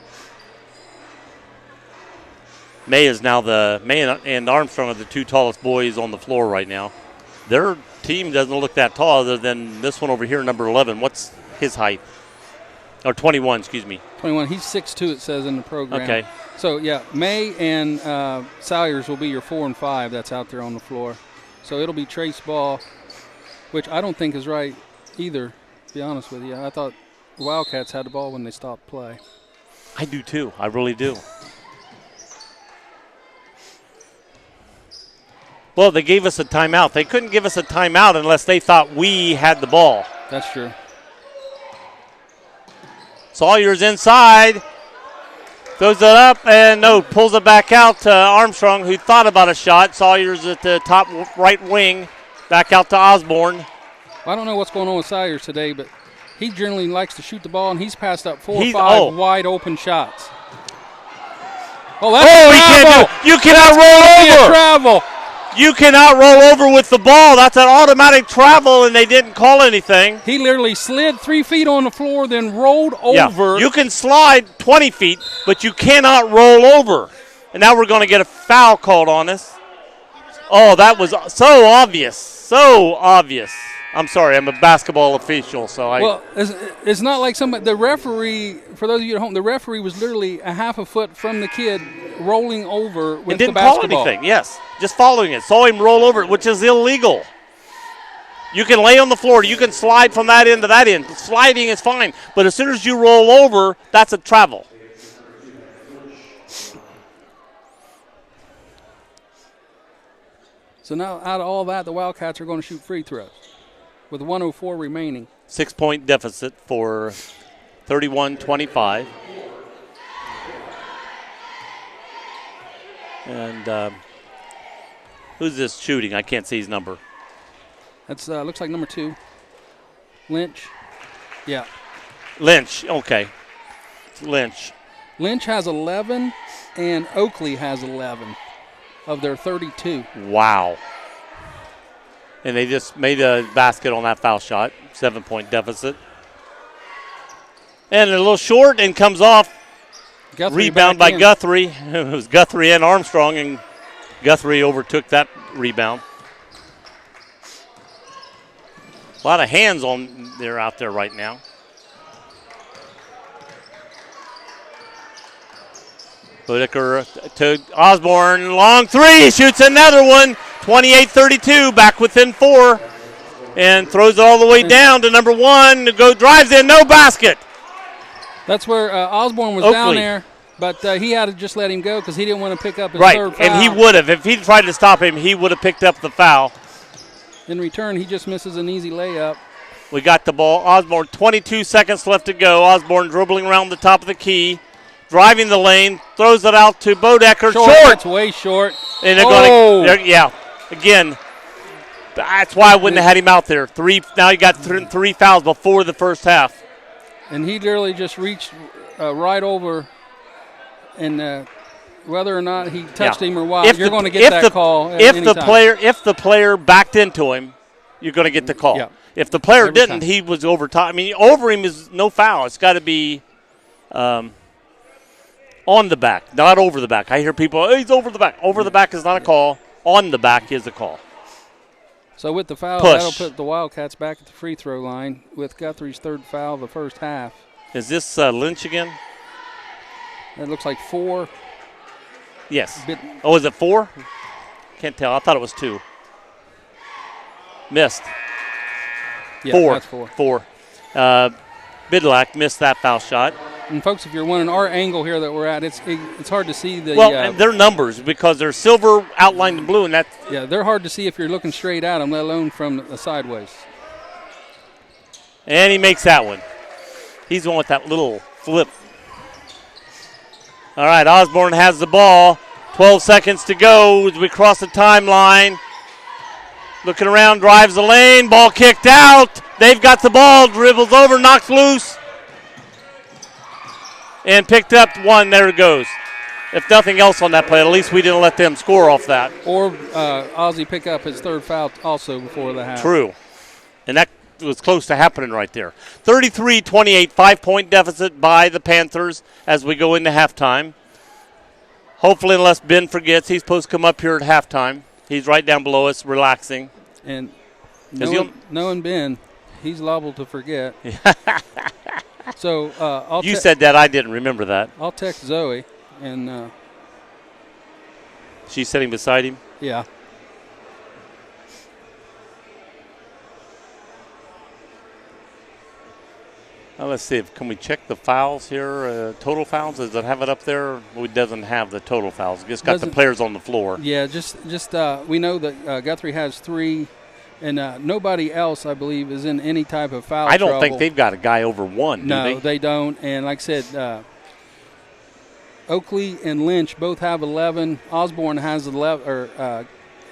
May and Armstrong are the 2 tallest boys on the floor right now. Their team doesn't look that tall other than this one over here, number 11. What's his height? Or 21, excuse me. 21. He's 6'2", it says in the program. Okay. So, yeah, May and Salyers will be your 4 and 5 that's out there on the floor. So it'll be Trace ball, which I don't think is right either, to be honest with you. I thought the Wildcats had the ball when they stopped play. I do too. I really do. Well, they gave us a timeout. They couldn't give us a timeout unless they thought we had the ball. That's true. Sawyer's inside. Throws it up and pulls it back out to Armstrong, who thought about a shot. Sawyer's at the top right wing. Back out to Osborne. Well, I don't know what's going on with Salyers today, but he generally likes to shoot the ball, and he's passed up 4 or 5 wide open shots. Oh, that's travel. You cannot roll over. Travel. You cannot roll over with the ball. That's an automatic travel, and they didn't call anything. He literally slid 3 feet on the floor, then rolled over. You can slide 20 feet, but you cannot roll over. And now we're going to get a foul called on us. Oh, that was so obvious. So obvious. I'm sorry, I'm a basketball official, so I... Well, it's not like the referee, for those of you at home, the referee was literally a half a foot from the kid rolling over with the basketball. Didn't call anything, yes. Just following it. Saw him roll over it, which is illegal. You can lay on the floor. You can slide from that end to that end. Sliding is fine. But as soon as you roll over, that's a travel. So now out of all that, the Wildcats are going to shoot free throws with 1:04 remaining. 6-point deficit for 31-25. And who's this shooting? I can't see his number. That's looks like number 2. Lynch. Yeah. Lynch, okay. Lynch. Lynch has 11, and Oakley has 11 of their 32. Wow. And they just made a basket on that foul shot. 7-point deficit. And a little short and comes off. Guthrie rebound by Guthrie. It was Guthrie and Armstrong, and Guthrie overtook that rebound. A lot of hands on there out there right now. Bodecker to Osborne. Long three. Shoots another one. 28-32. Back within 4. And throws it all the way down to number 1. Drives in. No basket. That's where Osborne was Oakley down there. But he had to just let him go because he didn't want to pick up his third foul. And he would have. If he tried to stop him, he would have picked up the foul. In return, he just misses an easy layup. We got the ball. Osborne, 22 seconds left to go. Osborne dribbling around the top of the key. Driving the lane. Throws it out to Bodecker. Short. That's way short. And they're going to, yeah. Again, that's why I wouldn't have had him out there. Now you got 3 fouls before the first half. And he literally just reached right over. And whether or not he touched him or what, you're going to get that call. If the player backed into him, you're going to get the call. Yeah. If the player didn't, he was over top. I mean, over him is no foul. It's got to be on the back, not over the back. I hear people, he's over the back. Over the back is not a call. On the back is a call. So with the foul, that'll put the Wildcats back at the free throw line with Guthrie's third foul of the first half. Is this Lynch again? It looks like 4. Yes. Oh, is it 4? Can't tell. I thought it was 2. Missed. Yeah, 4. That's 4. 4. Bidlack missed that foul shot. And folks, if you're wondering our angle here that we're at, it's hard to see the. Well, they're numbers because they're silver outlined in blue, and that's. Yeah, they're hard to see if you're looking straight at them, let alone from the sideways. And he makes that one. He's the one with that little flip. All right, Osborne has the ball. 12 seconds to go as we cross the timeline. Looking around, drives the lane. Ball kicked out. They've got the ball. Dribbles over, knocks loose. And picked up one. There it goes. If nothing else on that play, at least we didn't let them score off that. Or Ozzie pick up his third foul also before the half. True. And that was close to happening right there. 33-28, 5-point deficit by the Panthers as we go into halftime. Hopefully, unless Ben forgets, he's supposed to come up here at halftime. He's right down below us, relaxing. And knowing Ben, he's liable to forget. So You said that. I didn't remember that. I'll text Zoe, and She's sitting beside him. yeah. Now let's see. Can we check the fouls here? Total fouls? Does it have it up there? Well, it doesn't have the total fouls. It just got the players on the floor. Yeah, just we know that Guthrie has 3, and nobody else, I believe, is in any type of foul I don't trouble. think they've got a guy over 1. No, do they? don't. And like I said, Oakley and Lynch both have 11. Osborne has 11.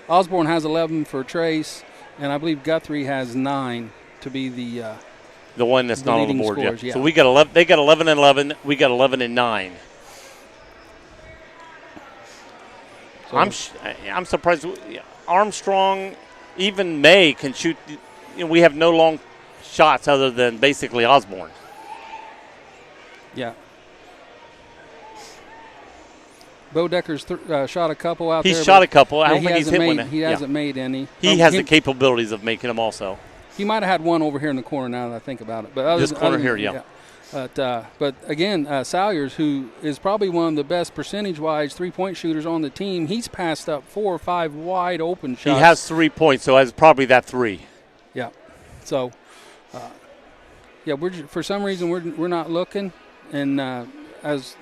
Osborne has 11 for Trace, and I believe Guthrie has 9 to be the one that's not on the board scores, yet. yeah. So we got 11. They got 11 and 11. We got 11 and 9. So I'm surprised. Armstrong, even May can shoot. We have no long shots other than basically Osborne. Yeah. Bo Decker's shot a couple out there. He's shot a couple. I Yeah, don't think he's hit one. He hasn't made any. He has the capabilities of making them also. He might have had one over here in the corner now that I think about it. But This corner here, yeah. But again, Salyers, who is probably one of the best percentage-wise three-point shooters on the team, he's passed up 4 or 5 wide-open shots. He has 3 points, so has probably that 3. Yeah. So, for some reason we're not looking, and as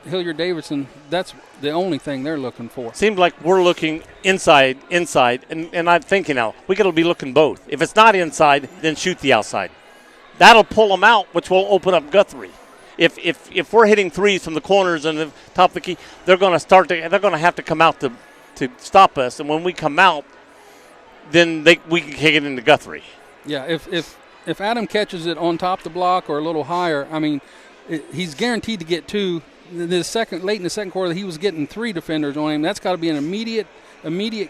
Hilliard Davidson, that's the only thing they're looking for. Seems like we're looking inside, and I'm thinking now, we got to be looking both. If it's not inside, then shoot the outside. That'll pull them out, which will open up Guthrie. If we're hitting threes from the corners and the top of the key, they're going to have to come out to stop us. And when we come out, then we can kick it into Guthrie. Yeah, if Adam catches it on top of the block or a little higher, I mean, he's guaranteed to get 2. Late in the second quarter, he was getting 3 defenders on him. That's got to be an immediate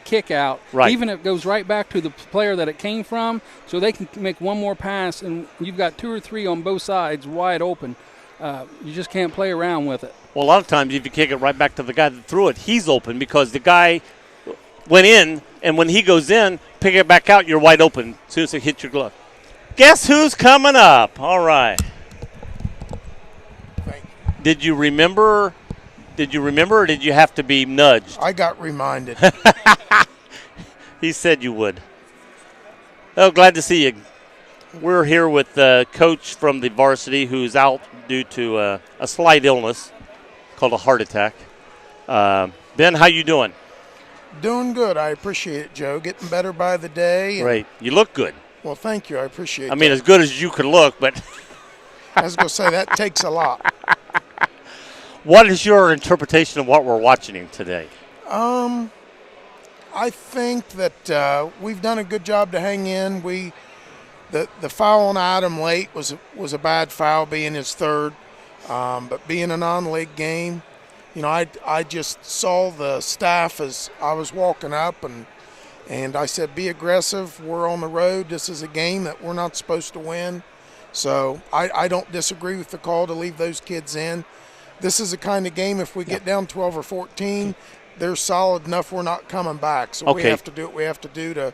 kick out, right. Even if it goes right back to the player that it came from, so they can make one more pass, and you've got 2 or 3 on both sides wide open. You just can't play around with it. Well, a lot of times if you kick it right back to the guy that threw it, he's open because the guy went in, and when he goes in, pick it back out, you're wide open as soon as it hits your glove. Guess who's coming up? All right. Did you remember, or did you have to be nudged? I got reminded. He said you would. Oh, glad to see you. We're here with the coach from the varsity who's out due to a slight illness called a heart attack. Ben, how you doing? Doing good. I appreciate it, Joe. Getting better by the day. Great. You look good. Well, thank you. I appreciate it. I mean, as good as you could look, but I was going to say that takes a lot. What is your interpretation of what we're watching today? I think that we've done a good job to hang in. The foul on Adam late was a bad foul, being his 3rd, but being a non-league game, I just saw the staff as I was walking up, and I said, be aggressive. We're on the road. This is a game that we're not supposed to win. So I don't disagree with the call to leave those kids in. This is the kind of game, if we get down 12 or 14, they're solid enough we're not coming back. So we have to do what we have to do to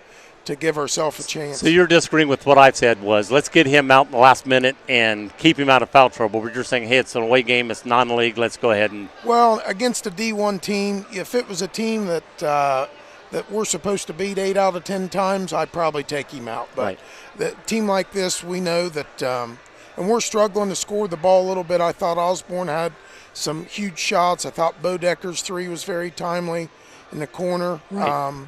give ourselves a chance. So you're disagreeing with what I said was, let's get him out in the last minute and keep him out of foul trouble. We're just saying, hey, it's an away game, it's non-league, let's go ahead and. Well, against a D1 team, if it was a team that we're supposed to beat 8 out of 10 times, I'd probably take him out. But right. The team like this, we know that, and we're struggling to score the ball a little bit. I thought Osborne had some huge shots. I thought Bodecker's 3 was very timely in the corner. Right.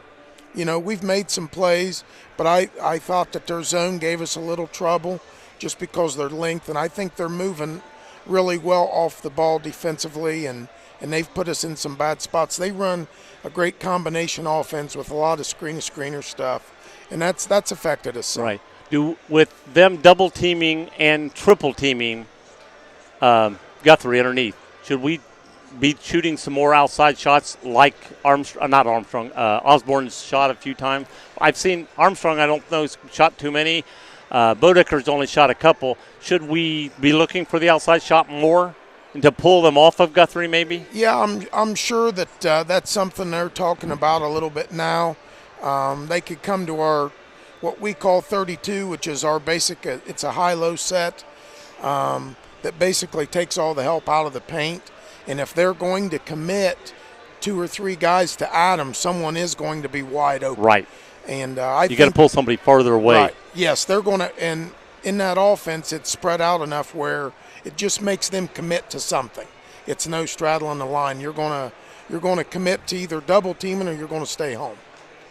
We've made some plays, but I thought that their zone gave us a little trouble just because of their length, and I think they're moving really well off the ball defensively, and they've put us in some bad spots. They run a great combination offense with a lot of screener stuff, and that's affected us some. Right. With them double teaming and triple teaming Guthrie underneath, should we be shooting some more outside shots like Osborne's shot a few times? I've seen Armstrong, I don't know, shot too many. Bodecker's only shot a couple. Should we be looking for the outside shot more and to pull them off of Guthrie maybe? Yeah, I'm sure that that's something they're talking about a little bit now. They could come to our what we call 32, which is our basic, it's a high-low set. that basically takes all the help out of the paint. And if they're going to commit 2 or 3 guys to Adam, someone is going to be wide open. Right. And you got to pull somebody farther away. Right. Yes, they're going to. And in that offense, it's spread out enough where it just makes them commit to something. It's no straddling the line. You're going to commit to either double teaming or you're going to stay home.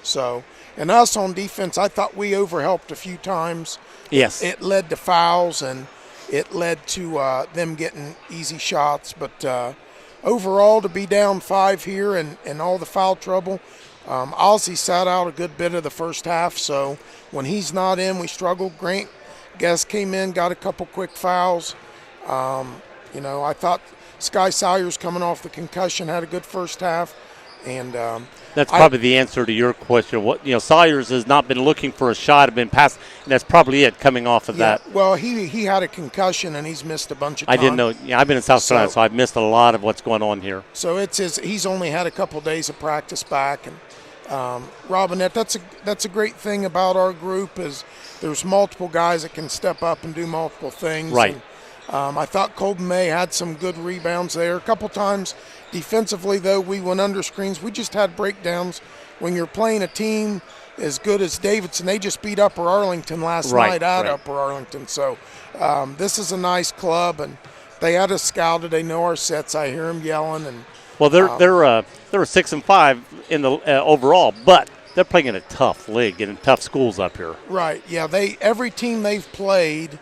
So, and us on defense, I thought we overhelped a few times. Yes. It led to fouls and it led to them getting easy shots. But overall, to be down 5 here and all the foul trouble, Ozzie sat out a good bit of the first half. So when he's not in, we struggled. Grant Guest came in, got a couple quick fouls. I thought Sky Salyers coming off the concussion had a good first half. And that's probably the answer to your question. Salyers has not been looking for a shot, have been passed, and that's probably it coming off of that. Well, he had a concussion and he's missed a bunch of time. I didn't know. Yeah, I've been in South Carolina, so I've missed a lot of what's going on here. So he's only had a couple days of practice back, and Robinette. That's a great thing about our group is there's multiple guys that can step up and do multiple things. Right. And, I thought Colton May had some good rebounds there. A couple times defensively, though, we went under screens. We just had breakdowns. When you're playing a team as good as Davidson, they just beat Upper Arlington last night at Upper Arlington. So this is a nice club, and they had us scouted. They know our sets. I hear them yelling. And well, they're 6-5 in the overall, but they're playing in a tough league and in tough schools up here. Right. Yeah. Every team they've played.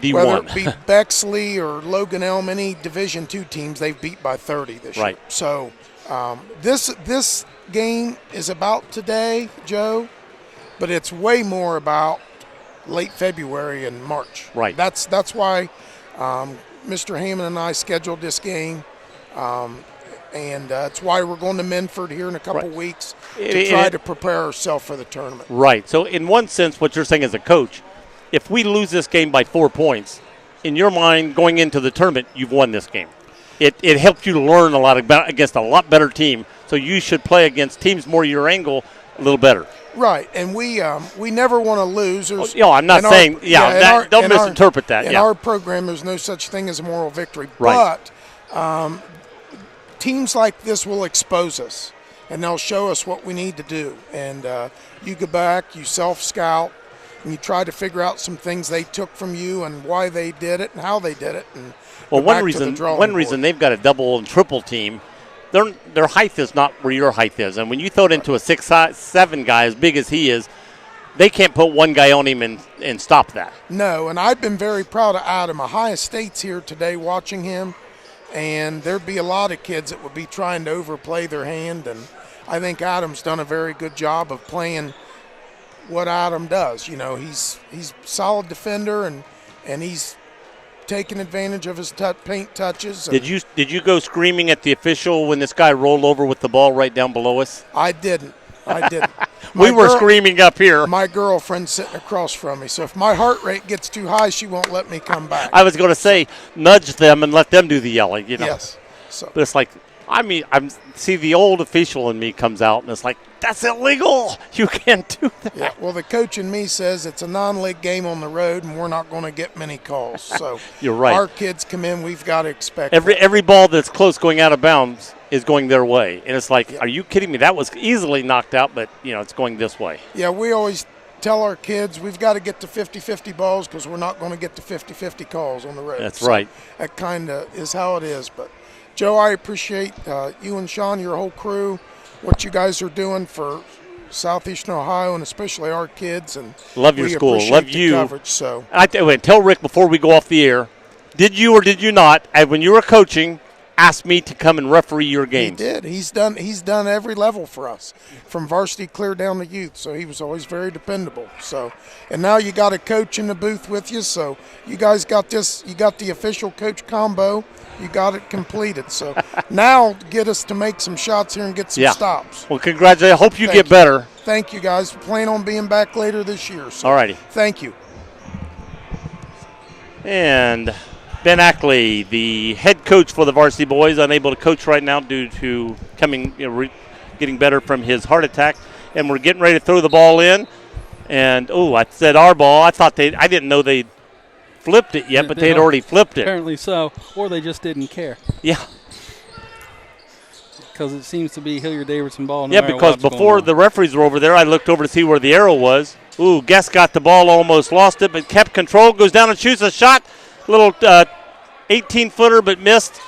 D1. Whether it be Bexley or Logan Elm, any Division II teams, they've beat by 30 this year. Right. So this game is about today, Joe, but it's way more about late February and March. Right. That's why Mr. Hammond and I scheduled this game, and it's why we're going to Menford here in a couple weeks to try to prepare ourselves for the tournament. Right. So in one sense, what you're saying as a coach, if we lose this game by 4 points, in your mind going into the tournament, you've won this game. It helped you to learn a lot about against a lot better team, so you should play against teams more your angle a little better. Right, and we never want to lose. I'm not saying, don't misinterpret that. In our program, there's no such thing as a moral victory. Right. But teams like this will expose us, and they'll show us what we need to do. And you go back, you self-scout, and you try to figure out some things they took from you and why they did it and how they did it. And one reason they've got a double and triple team, their height is not where your height is. And when you throw it into a 6'7" guy as big as he is, they can't put one guy on him and stop that. No, and I've been very proud of Adam. Ohio State's here today watching him, and there'd be a lot of kids that would be trying to overplay their hand. And I think Adam's done a very good job of playing what Adam does. He's a solid defender, and he's taking advantage of his paint touches. Did you go screaming at the official when this guy rolled over with the ball right down below us? I didn't. We were screaming up here. My girlfriend's sitting across from me, so if my heart rate gets too high, she won't let me come back. I was going to say nudge them and let them do the yelling. Yes. But it's like, see, the old official in me comes out, and it's like, that's illegal. You can't do that. Yeah, well, the coach in me says it's a non-league game on the road, and we're not going to get many calls. So you're right. Our kids come in, we've got to expect every ball that's close going out of bounds is going their way. And it's like, Are you kidding me? That was easily knocked out, but, it's going this way. Yeah, we always tell our kids we've got to get to 50-50 balls because we're not going to get to 50-50 calls on the road. That's right. That kind of is how it is. But, Joe, I appreciate you and Sean, your whole crew, what you guys are doing for Southeastern Ohio and especially our kids. And love your school. Love you. Coverage, so. Tell Rick before we go off the air, did you or did you not, when you were coaching, ask me to come and referee your games? He did. He's done every level for us, from varsity clear down to youth. So he was always very dependable. So, and now you got a coach in the booth with you. So you guys got this. You got the official coach combo. You got it completed. So now get us to make some shots here and get some stops. Well, congratulations. I hope you get better. Thank you, guys. Plan on being back later this year. So all righty. Thank you. And Ben Ackley, the head coach for the varsity boys, unable to coach right now due to getting better from his heart attack. And we're getting ready to throw the ball in. And I said our ball. I didn't know they'd flipped it yet, but they had already flipped it. Apparently so, or they just didn't care. Yeah. Because it seems to be Hilliard Davidson ball. Yeah, because before the referees were over there, I looked over to see where the arrow was. Ooh, Guest got the ball, almost lost it, but kept control, goes down and shoots a shot. Little 18-footer, but missed.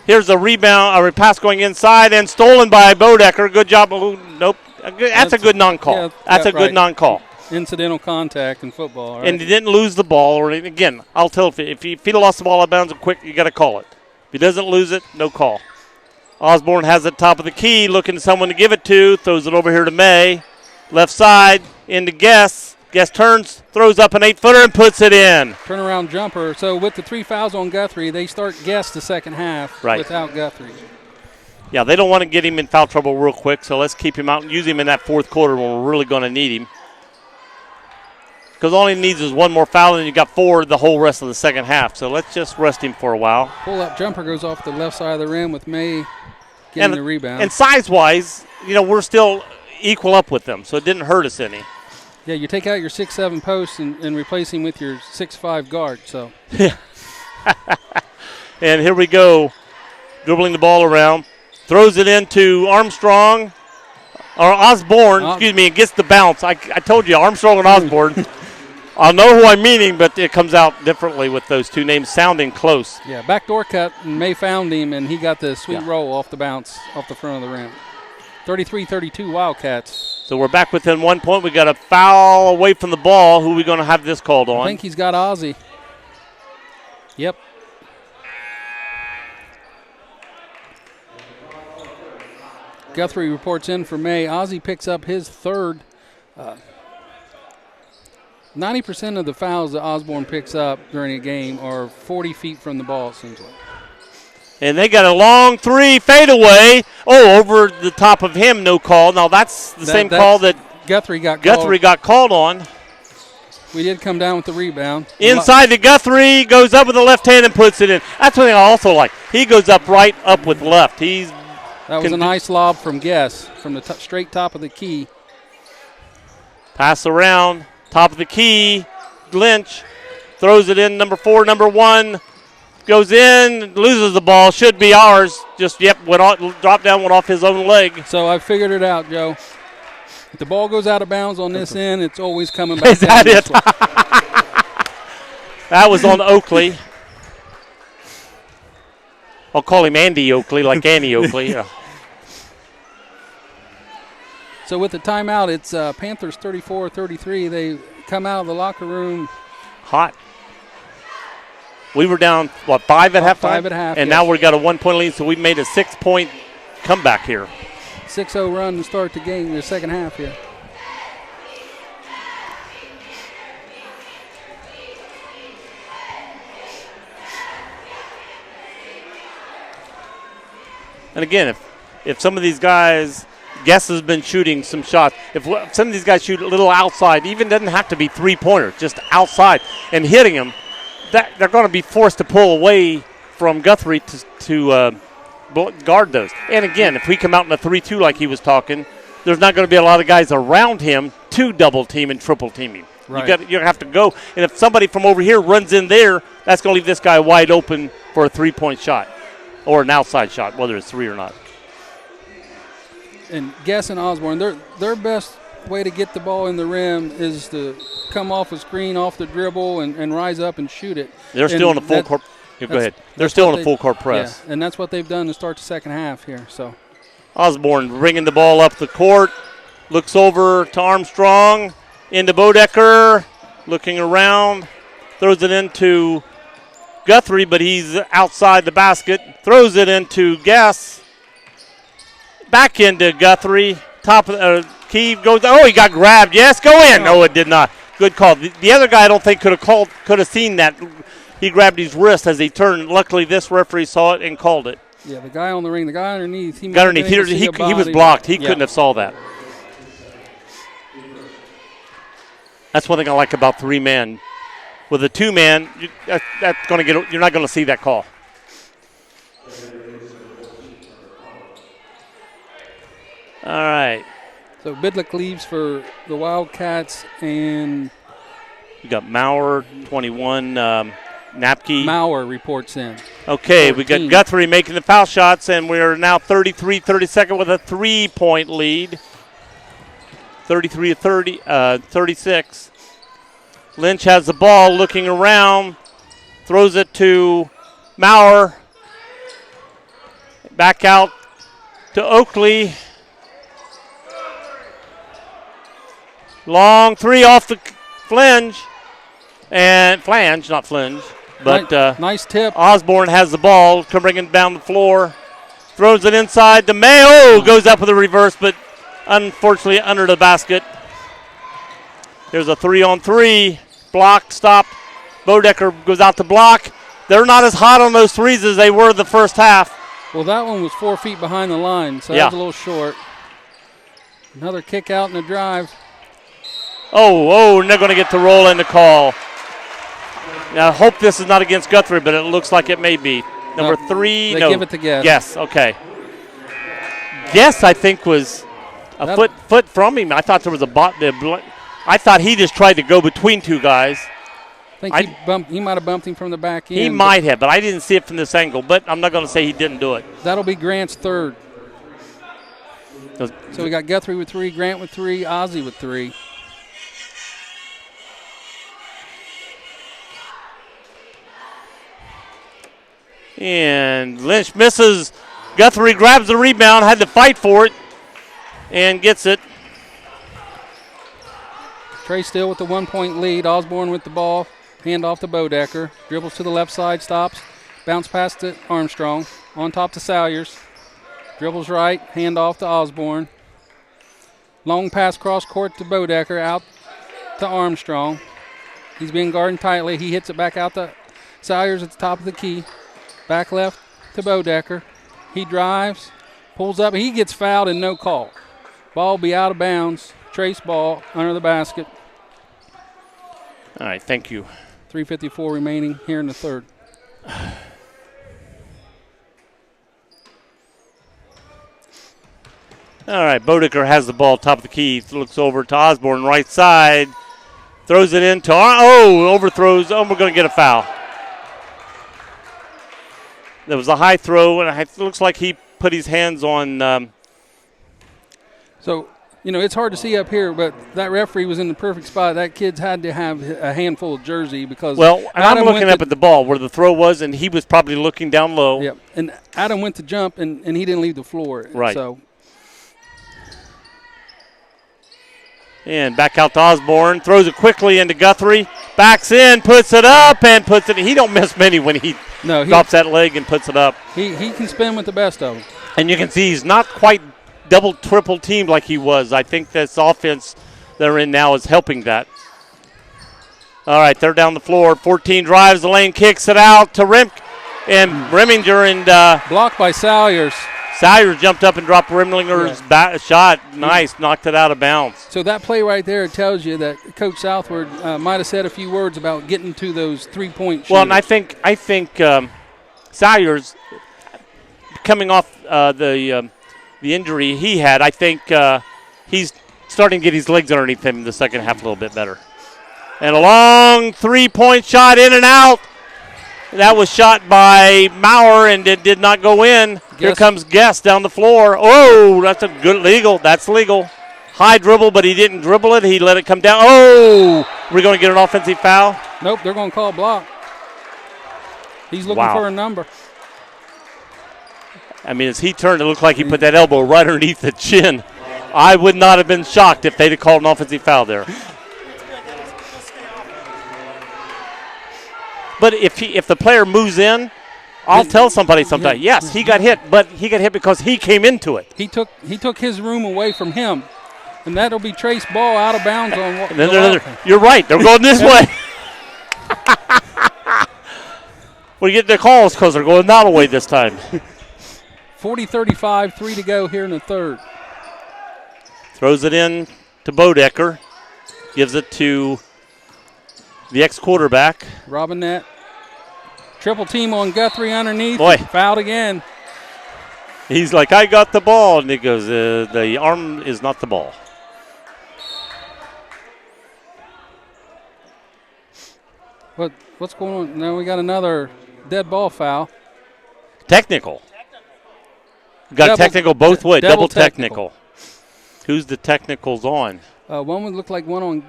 Here's a rebound, a pass going inside, and stolen by Bodecker. Good job. Oh, nope. That's a good non-call. Yeah, that's a good non-call. Incidental contact in football. Right? And he didn't lose the ball. Or again, I'll tell you, if he lost the ball out of bounds quick, you got to call it. If he doesn't lose it, no call. Osborne has it top of the key, looking for someone to give it to, throws it over here to May. Left side, into Guest. Guest turns, throws up an 8-footer, and puts it in. Turnaround jumper. So with the 3 fouls on Guthrie, they start Guest the second half without Guthrie. Yeah, they don't want to get him in foul trouble real quick, so let's keep him out and use him in that fourth quarter when we're really going to need him. Because all he needs is one more foul, and you got 4 the whole rest of the second half. So let's just rest him for a while. Pull-up jumper goes off the left side of the rim with May getting the rebound. And size-wise, we're still equal up with them, so it didn't hurt us any. Yeah, you take out your 6'7" post and replace him with your 6'5" guard. So. Yeah. And here we go, dribbling the ball around. Throws it into Armstrong, or Osborne, and gets the bounce. I told you, Armstrong and Osborne. I'll know who I'm meaning, but it comes out differently with those two names sounding close. Yeah, backdoor cut, and May found him, and he got the sweet roll off the bounce, off the front of the rim. 33-32 Wildcats. So we're back within 1 point. We got a foul away from the ball. Who are we going to have this called on? I think he's got Ozzie. Yep. Guthrie reports in for May. Ozzie picks up his third. 90% of the fouls that Osborne picks up during a game are 40 feet from the ball, it seems like. And they got a long 3 fadeaway. Oh, over the top of him, no call. Now that's the same call that Guthrie got called on. We did come down with the rebound. Inside to Guthrie, goes up with the left hand and puts it in. That's what I also like. He goes up right up with left. That was a nice lob from Guess from the straight top of the key. Pass around, top of the key. Lynch throws it in, number 4, number 1. Goes in, loses the ball. Should be ours. Just, dropped down, went off his own leg. So I figured it out, Joe. If the ball goes out of bounds on this end, it's always coming back. Is that it? That was on Oakley. I'll call him Andy Oakley, like Annie Oakley. Yeah. So with the timeout, it's Panthers 34-33. They come out of the locker room hot. We were down, 5 at halftime? 5 at half, and now we've got a 1-point lead, so we made a 6-point comeback here. 6-0 run to start the game, the second half here. And again, if some of these guys, Guess has been shooting some shots. If some of these guys shoot a little outside, even doesn't have to be 3-pointer, just outside and hitting them, they're going to be forced to pull away from Guthrie to guard those. And again, if we come out in a 3-2 like he was talking, there's not going to be a lot of guys around him to double team and triple team him. Right. You have to go. And if somebody from over here runs in there, that's going to leave this guy wide open for a 3-point shot or an outside shot, whether it's 3 or not. And Guess and Osborne, their best way to get the ball in the rim is to come off a screen, off the dribble, and rise up and shoot it. They're still in a full court. Go ahead. They're still in a full court press. Yeah, and that's what they've done to start the second half here. So Osborne bringing the ball up the court, looks over to Armstrong, into Bodecker, looking around, throws it into Guthrie, but he's outside the basket, throws it into Guess, back into Guthrie, top of the key, goes, he got grabbed, yes, go in. No, it did not. Good call. The other guy I don't think could have seen that. He grabbed his wrist as he turned. Luckily, this referee saw it and called it. Yeah, the guy on the ring, the guy underneath. He was blocked. He couldn't have saw that. That's one thing I like about 3-man. With a 2-man, that's going to get. You're not going to see that call. All right. So Bidlick leaves for the Wildcats, and We got Maurer, 21, Napke. Maurer reports in. Okay, 14. we got Guthrie making the foul shots, and we're now 33-32 with a 3-point lead. 33-36. Lynch has the ball, looking around, throws it to Maurer. Back out to Oakley. Long three off the flange. And flange, not flinge. But nice tip. Osborne has the ball, bringing it down the floor. Throws it inside to Mayo. Goes up with a reverse, but unfortunately under the basket. There's a 3-on-3. Block, stop. Bodecker goes out to block. They're not as hot on those threes as they were the first half. Well, that one was 4 feet behind the line, so that was a little short. Another kick out and a drive. And they're going to get to roll in the call. Now, I hope this is not against Guthrie, but it looks like it may be. Number 3. They give it to Guess. Guess, okay. Guess, I think, was a foot from him. I thought there was I thought he just tried to go between two guys. I think he might have bumped him from the back end. He might have, but I didn't see it from this angle. But I'm not going to say he didn't do it. That'll be Grant's third. So we got Guthrie with 3, Grant with 3, Ozzie with 3. And Lynch misses. Guthrie grabs the rebound, had to fight for it, and gets it. Trey Still with the 1-point lead. Osborne with the ball. Hand off to Bodecker. Dribbles to the left side, stops. Bounce pass to Armstrong. On top to Salyers. Dribbles right, hand off to Osborne. Long pass cross court to Bodecker, out to Armstrong. He's being guarded tightly. He hits it back out to Salyers at the top of the key. Back left to Bodecker. He drives, pulls up, and he gets fouled and no call. Ball will be out of bounds. Trace ball under the basket. All right, thank you. 3:54 remaining here in the third. All right, Bodecker has the ball, top of the key, looks over to Osborne, right side, throws it into, overthrows, we're going to get a foul. There was a high throw, and it looks like he put his hands on. It's hard to see up here, but that referee was in the perfect spot. That kid's had to have a handful of jersey because. Well, I'm looking up at the ball where the throw was, and he was probably looking down low. Yep, and Adam went to jump, and he didn't leave the floor. Right. So. And back out to Osborne, throws it quickly into Guthrie, backs in, puts it up, and puts it. He don't miss many when he drops that leg and puts it up. He can spin with the best of them. And you can see he's not quite double, triple teamed like he was. I think this offense they're in now is helping that. All right, they're down the floor. 14 drives the lane, kicks it out to Reminger, and blocked by Salyers. Salyers jumped up and dropped Rimlinger's shot. Nice, knocked it out of bounds. So that play right there tells you that Coach Southward might have said a few words about getting to those 3-point shooters. Well, and I think Salyers, coming off the injury he had, I think he's starting to get his legs underneath him in the second half a little bit better. And a long 3-point shot in and out. That was shot by Maurer, and it did not go in. Here comes Guest down the floor. Oh, that's a good legal. That's legal. High dribble, but he didn't dribble it. He let it come down. Oh, we're going to get an offensive foul? Nope, they're going to call a block. He's looking for a number. I mean, as he turned, it looked like he put that elbow right underneath the chin. I would not have been shocked if they'd have called an offensive foul there. But if the player moves in, I'll tell somebody sometime. Yes, he got hit, but he got hit because he came into it. He took his room away from him, and that'll be Trace ball out of bounds on. You're right. They're going this way. We get their calls because they're going that way this time. 40-35, 3 to go here in the third. Throws it in to Bodecker. Gives it to the ex-quarterback. Robinette. Triple team on Guthrie underneath. Boy. Fouled again. He's like, I got the ball. And he goes, the arm is not the ball. What's going on? Now we got another dead ball foul. Technical. Got technical both ways. Double technical. Who's the technicals on? One would look like one on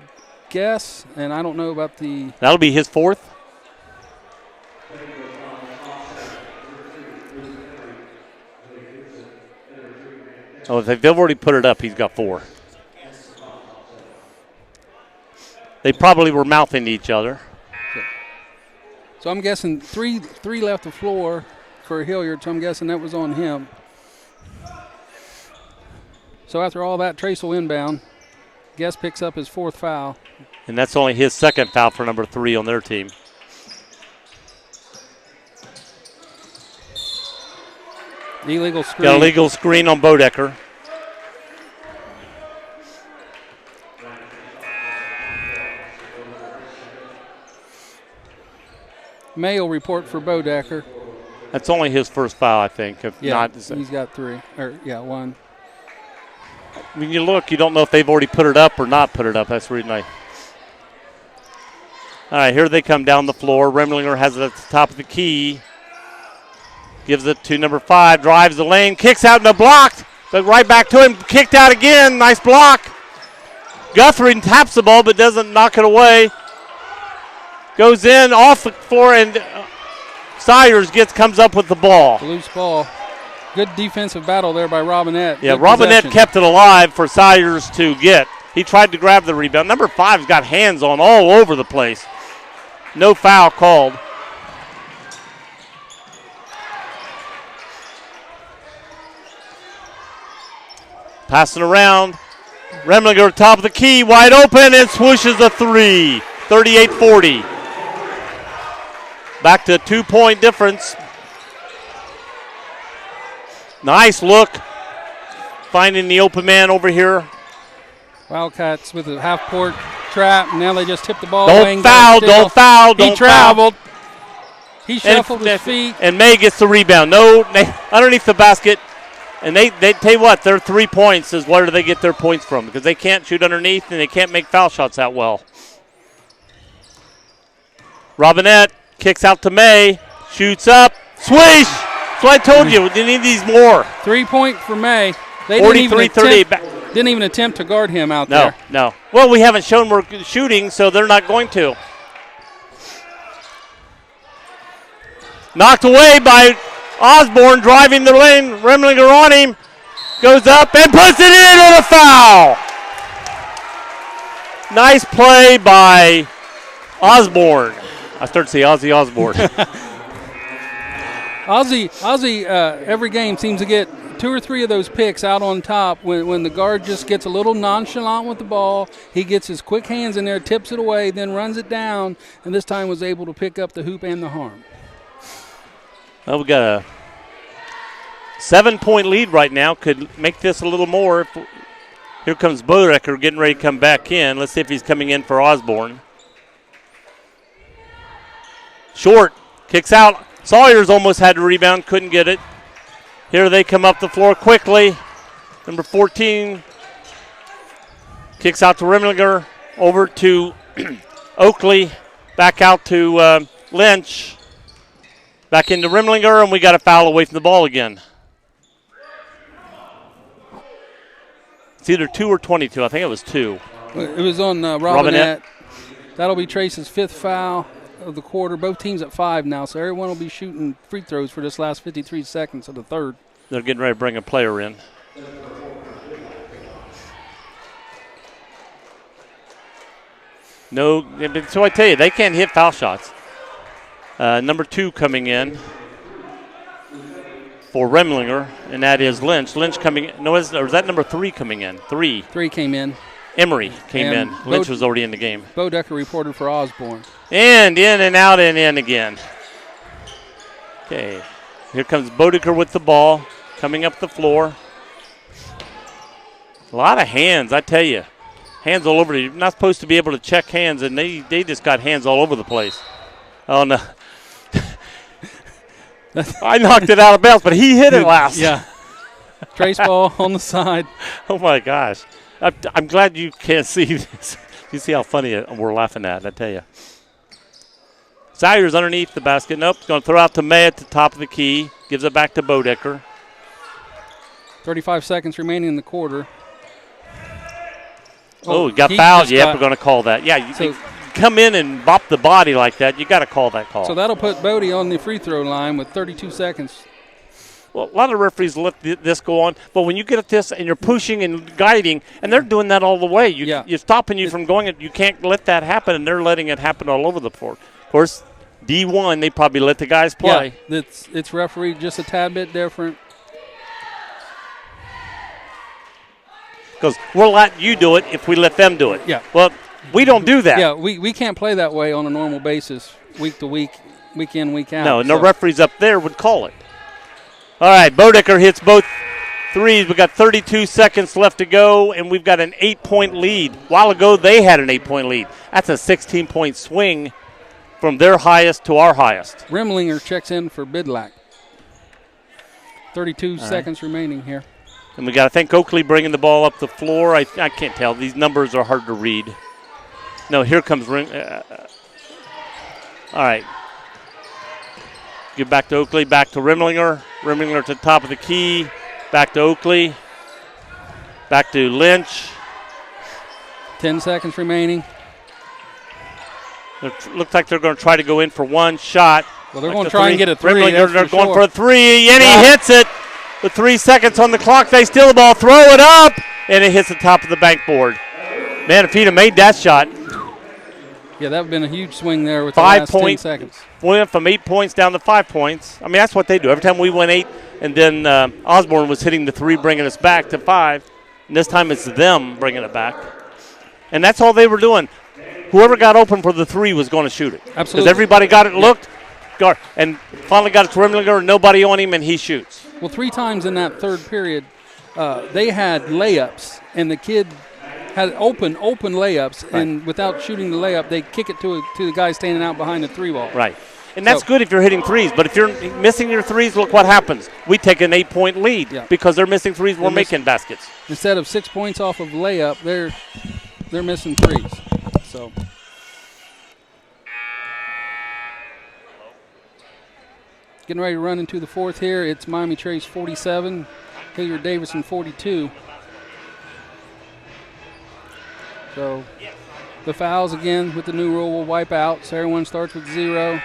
Guess, and I don't know about the. That'll be his fourth. Oh, if they've already put it up, he's got 4. They probably were mouthing to each other. So I'm guessing three left the floor for Hilliard, so I'm guessing that was on him. So after all that, Trace will inbound. Guess picks up his 4th foul. And that's only his 2nd foul for number 3 on their team. Illegal screen. Got a legal screen on Bodecker. May will report for Bodecker. That's only his first foul, I think. If not, he's got 3. Or 1. When you look, you don't know if they've already put it up or not put it up. That's really nice. All right, here they come down the floor. Remlinger has it at the top of the key. Gives it to number 5, drives the lane, kicks out and blocked, but right back to him, kicked out again. Nice block. Guthrie taps the ball but doesn't knock it away. Goes in off the floor, and Sayers comes up with the ball. Loose ball. Good defensive battle there by Robinette. Yeah, Good Robinette possession. kept it alive for Sayers to get. He tried to grab the rebound. Number 5's got hands on all over the place. No foul called. Passing around. Remlinger top of the key, wide open, and swooshes a 3. 38-40. Back to a 2-point difference. Nice look. Finding the open man over here. Wildcats with a half-court trap. Now they just tip the ball Don't away. And foul, don't foul, don't He traveled. Foul. He shuffled his feet. And May gets the rebound. No, underneath the basket. And they tell you what, their 3 points is where do they get their points from? Because they can't shoot underneath and they can't make foul shots that well. Robinette kicks out to May. Shoots up. Swish! That's what I told you. We need these more. 3-point for May. They 43-30. didn't even attempt to guard him out there. No. Well, we haven't shown we're shooting, so they're not going to. Knocked away by Osborne, driving the lane. Remlinger on him. Goes up and puts it in on a foul. Nice play by Osborne. I started to say Ozzy Osbourne. Ozzy every game seems to get 2 or 3 of those picks out on top when the guard just gets a little nonchalant with the ball. He gets his quick hands in there, tips it away, then runs it down, and this time was able to pick up the hoop and the harm. Well, we got a 7-point lead right now. Could make this a little more. Here comes Bodecker getting ready to come back in. Let's see if he's coming in for Osborne. Short, kicks out. Sawyers almost had to rebound, couldn't get it. Here they come up the floor quickly. Number 14 kicks out to Remlinger, over to Oakley, back out to Lynch. Back into Remlinger, and we got a foul away from the ball again. It's either 2 or 22. I think it was 2. It was on Robinette. That'll be Trace's 5th foul of the quarter. Both teams at 5 now, so everyone will be shooting free throws for this last 53 seconds of the third. They're getting ready to bring a player in. No, so I tell you, they can't hit foul shots. Number 2 coming in for Remlinger, and that is Lynch. Lynch coming in. No, or is that number 3 coming in? 3. 3 came in. Emery came in. Lynch was already in the game. Bodecker reported for Osborne. And in and out and in again. Okay. Here comes Bodecker with the ball, coming up the floor. A lot of hands, I tell you. Hands all over. You're not supposed to be able to check hands, and they just got hands all over the place. Oh, no. I knocked it out of bounds, but he hit it last. Yeah. Trace ball on the side. Oh, my gosh. I'm glad you can't see this. You see how funny we're laughing at, I tell you. Salyers underneath the basket. Nope, going to throw out to May at the top of the key. Gives it back to Bodecker. 35 seconds remaining in the quarter. Oh, got fouled. Yep, we're going to call that. Yeah, you come in and bop the body like that, you got to call that call. So that'll put Bodie on the free throw line with 32 seconds. Well, a lot of referees let this go on, but when you get at this and you're pushing and guiding, and they're doing that all the way, you're stopping you from going. You can't let that happen, and they're letting it happen all over the floor. Of course, D1, they probably let the guys play. Yeah, it's refereed just a tad bit different. Because we'll let you do it if we let them do it. Yeah. Well, we don't do that. Yeah, we can't play that way on a normal basis, week to week, week in, week out. No, no referees up there would call it. All right, Bodecker hits both threes. We've got 32 seconds left to go, and we've got an 8-point lead. A while ago, they had an 8-point lead. That's a 16-point swing from their highest to our highest. Rimlinger checks in for Bidlack. 32 seconds remaining here. And we got to thank Oakley bringing the ball up the floor. I can't tell. These numbers are hard to read. No, here comes Ring. All right. Give back to Oakley, back to Rimlinger. Rimlinger to the top of the key. Back to Oakley. Back to Lynch. 10 seconds remaining. Looks like they're going to try to go in for one shot. Well, they're going to try and get a three. Rimlinger, they're going for a three, and he hits it. With 3 seconds on the clock, they steal the ball, throw it up, and it hits the top of the bankboard. Man, if he'd have made that shot. Yeah, that would have been a huge swing there with the last 10 seconds. Went from 8 points down to 5 points. I mean, that's what they do. Every time we went 8, and then Osborne was hitting the 3, bringing us back to 5. And this time it's them bringing it back. And that's all they were doing. Whoever got open for the 3 was going to shoot it. Absolutely. Because everybody got it looked, and finally got it to Rimlinger, nobody on him, and he shoots. Well, 3 times in that third period, they had layups, and the kid had open layups, right. And without shooting the layup, they kick it to the guy standing out behind the 3 ball. Right. And that's good if you're hitting threes, but if you're missing your threes, look what happens. We take an 8-point lead because they're missing threes, we're making baskets. Instead of 6 points off of layup, they're missing threes. So getting ready to run into the fourth here. It's Miami Trace 47, Hilliard Davidson 42. So the fouls again with the new rule will wipe out. So everyone starts with 0.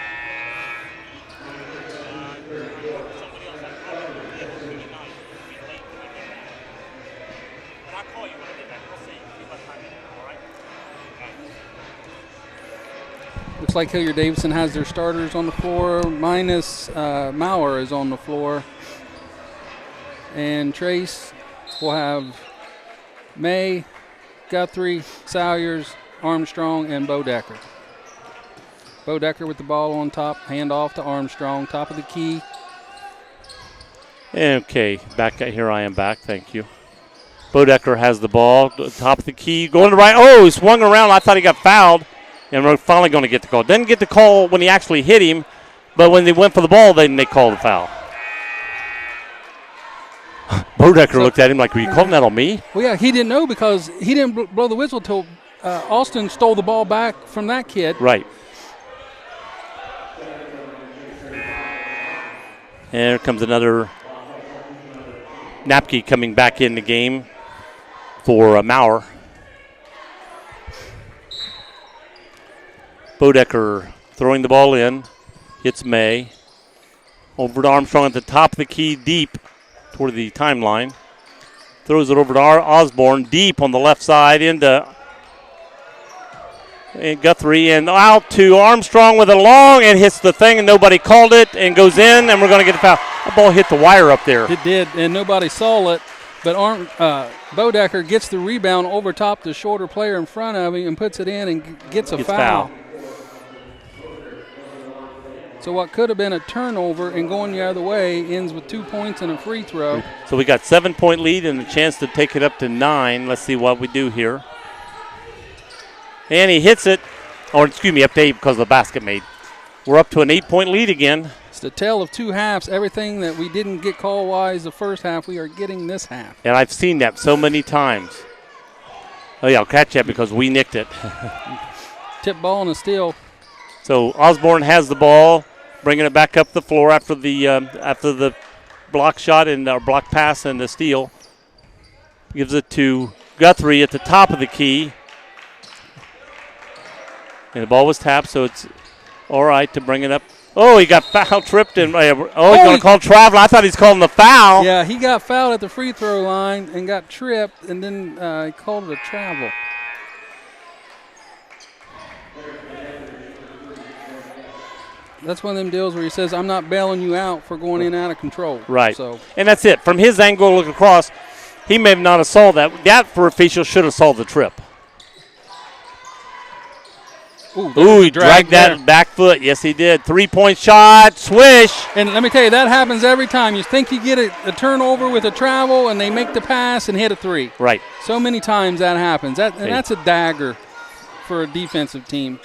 Looks like Hilliard Davidson has their starters on the floor, minus Maurer is on the floor. And Trace will have May, Guthrie, Salyers, Armstrong, and Bodecker. Bodecker with the ball on top, hand off to Armstrong, top of the key. Okay, here I am back, thank you. Bodecker has the ball, top of the key, going to the right. Oh, he swung around, I thought he got fouled. And we're finally going to get the call. Didn't get the call when he actually hit him, but when they went for the ball, then they called the foul. Bodecker looked at him like, were you calling that on me? Well, yeah, he didn't know because he didn't blow the whistle until Austin stole the ball back from that kid. Right. And here comes another Napke coming back in the game for Maurer. Bodecker throwing the ball in, hits May. Over to Armstrong at the top of the key, deep toward the timeline. Throws it over to Osborne, deep on the left side into Guthrie, and out to Armstrong with a long, and hits the thing, and nobody called it, and goes in, and we're going to get a foul. That ball hit the wire up there. It did, and nobody saw it, but Bodecker gets the rebound over top the shorter player in front of him and puts it in and gets a foul. So what could have been a turnover and going the other way ends with 2 points and a free throw. So we got 7-point lead and a chance to take it up to 9. Let's see what we do here. And he hits it, or excuse me, up to 8 because of the basket made. We're up to an 8-point lead again. It's the tale of 2 halves. Everything that we didn't get call-wise the first half, we are getting this half. And I've seen that so many times. Oh, yeah, I'll catch that because we nicked it. Tip ball and a steal. So Osborne has the ball, bringing it back up the floor after the block shot and block pass and the steal. Gives it to Guthrie at the top of the key. And the ball was tapped, so it's all right to bring it up. Oh, he got foul tripped. And he's going to call travel. I thought he's calling the foul. Yeah, he got fouled at the free throw line and got tripped, and then he called it a travel. That's one of them deals where he says, I'm not bailing you out for going in and out of control. Right. So. And that's it. From his angle looking across, he may have not have saw that. That, for official, should have saw the trip. Ooh, he dragged that back foot. Yes, he did. 3-point shot, swish. And let me tell you, that happens every time. You think you get a turnover with a travel, and they make the pass and hit a three. Right. So many times that happens. And that's a dagger for a defensive team.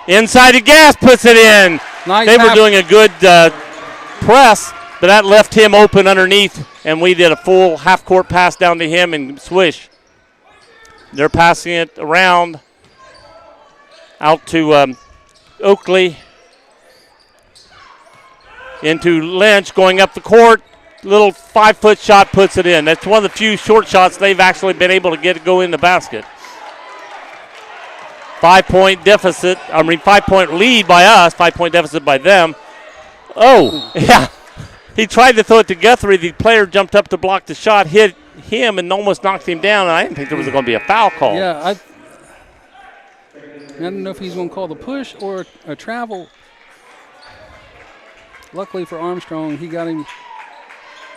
Inside the gas, puts it in. Nice. They were doing a good press, but that left him open underneath, and we did a full half-court pass down to him and swish. They're passing it around out to Oakley. Into Lynch going up the court. Little 5-foot shot puts it in. That's one of the few short shots they've actually been able to get to go in the basket. 5-point deficit. 5-point lead by us. 5-point deficit by them. Oh, yeah. He tried to throw it to Guthrie. The player jumped up to block the shot, hit him, and almost knocked him down. And I didn't think there was going to be a foul call. Yeah, I don't know if he's going to call the push or a travel. Luckily for Armstrong, he got him.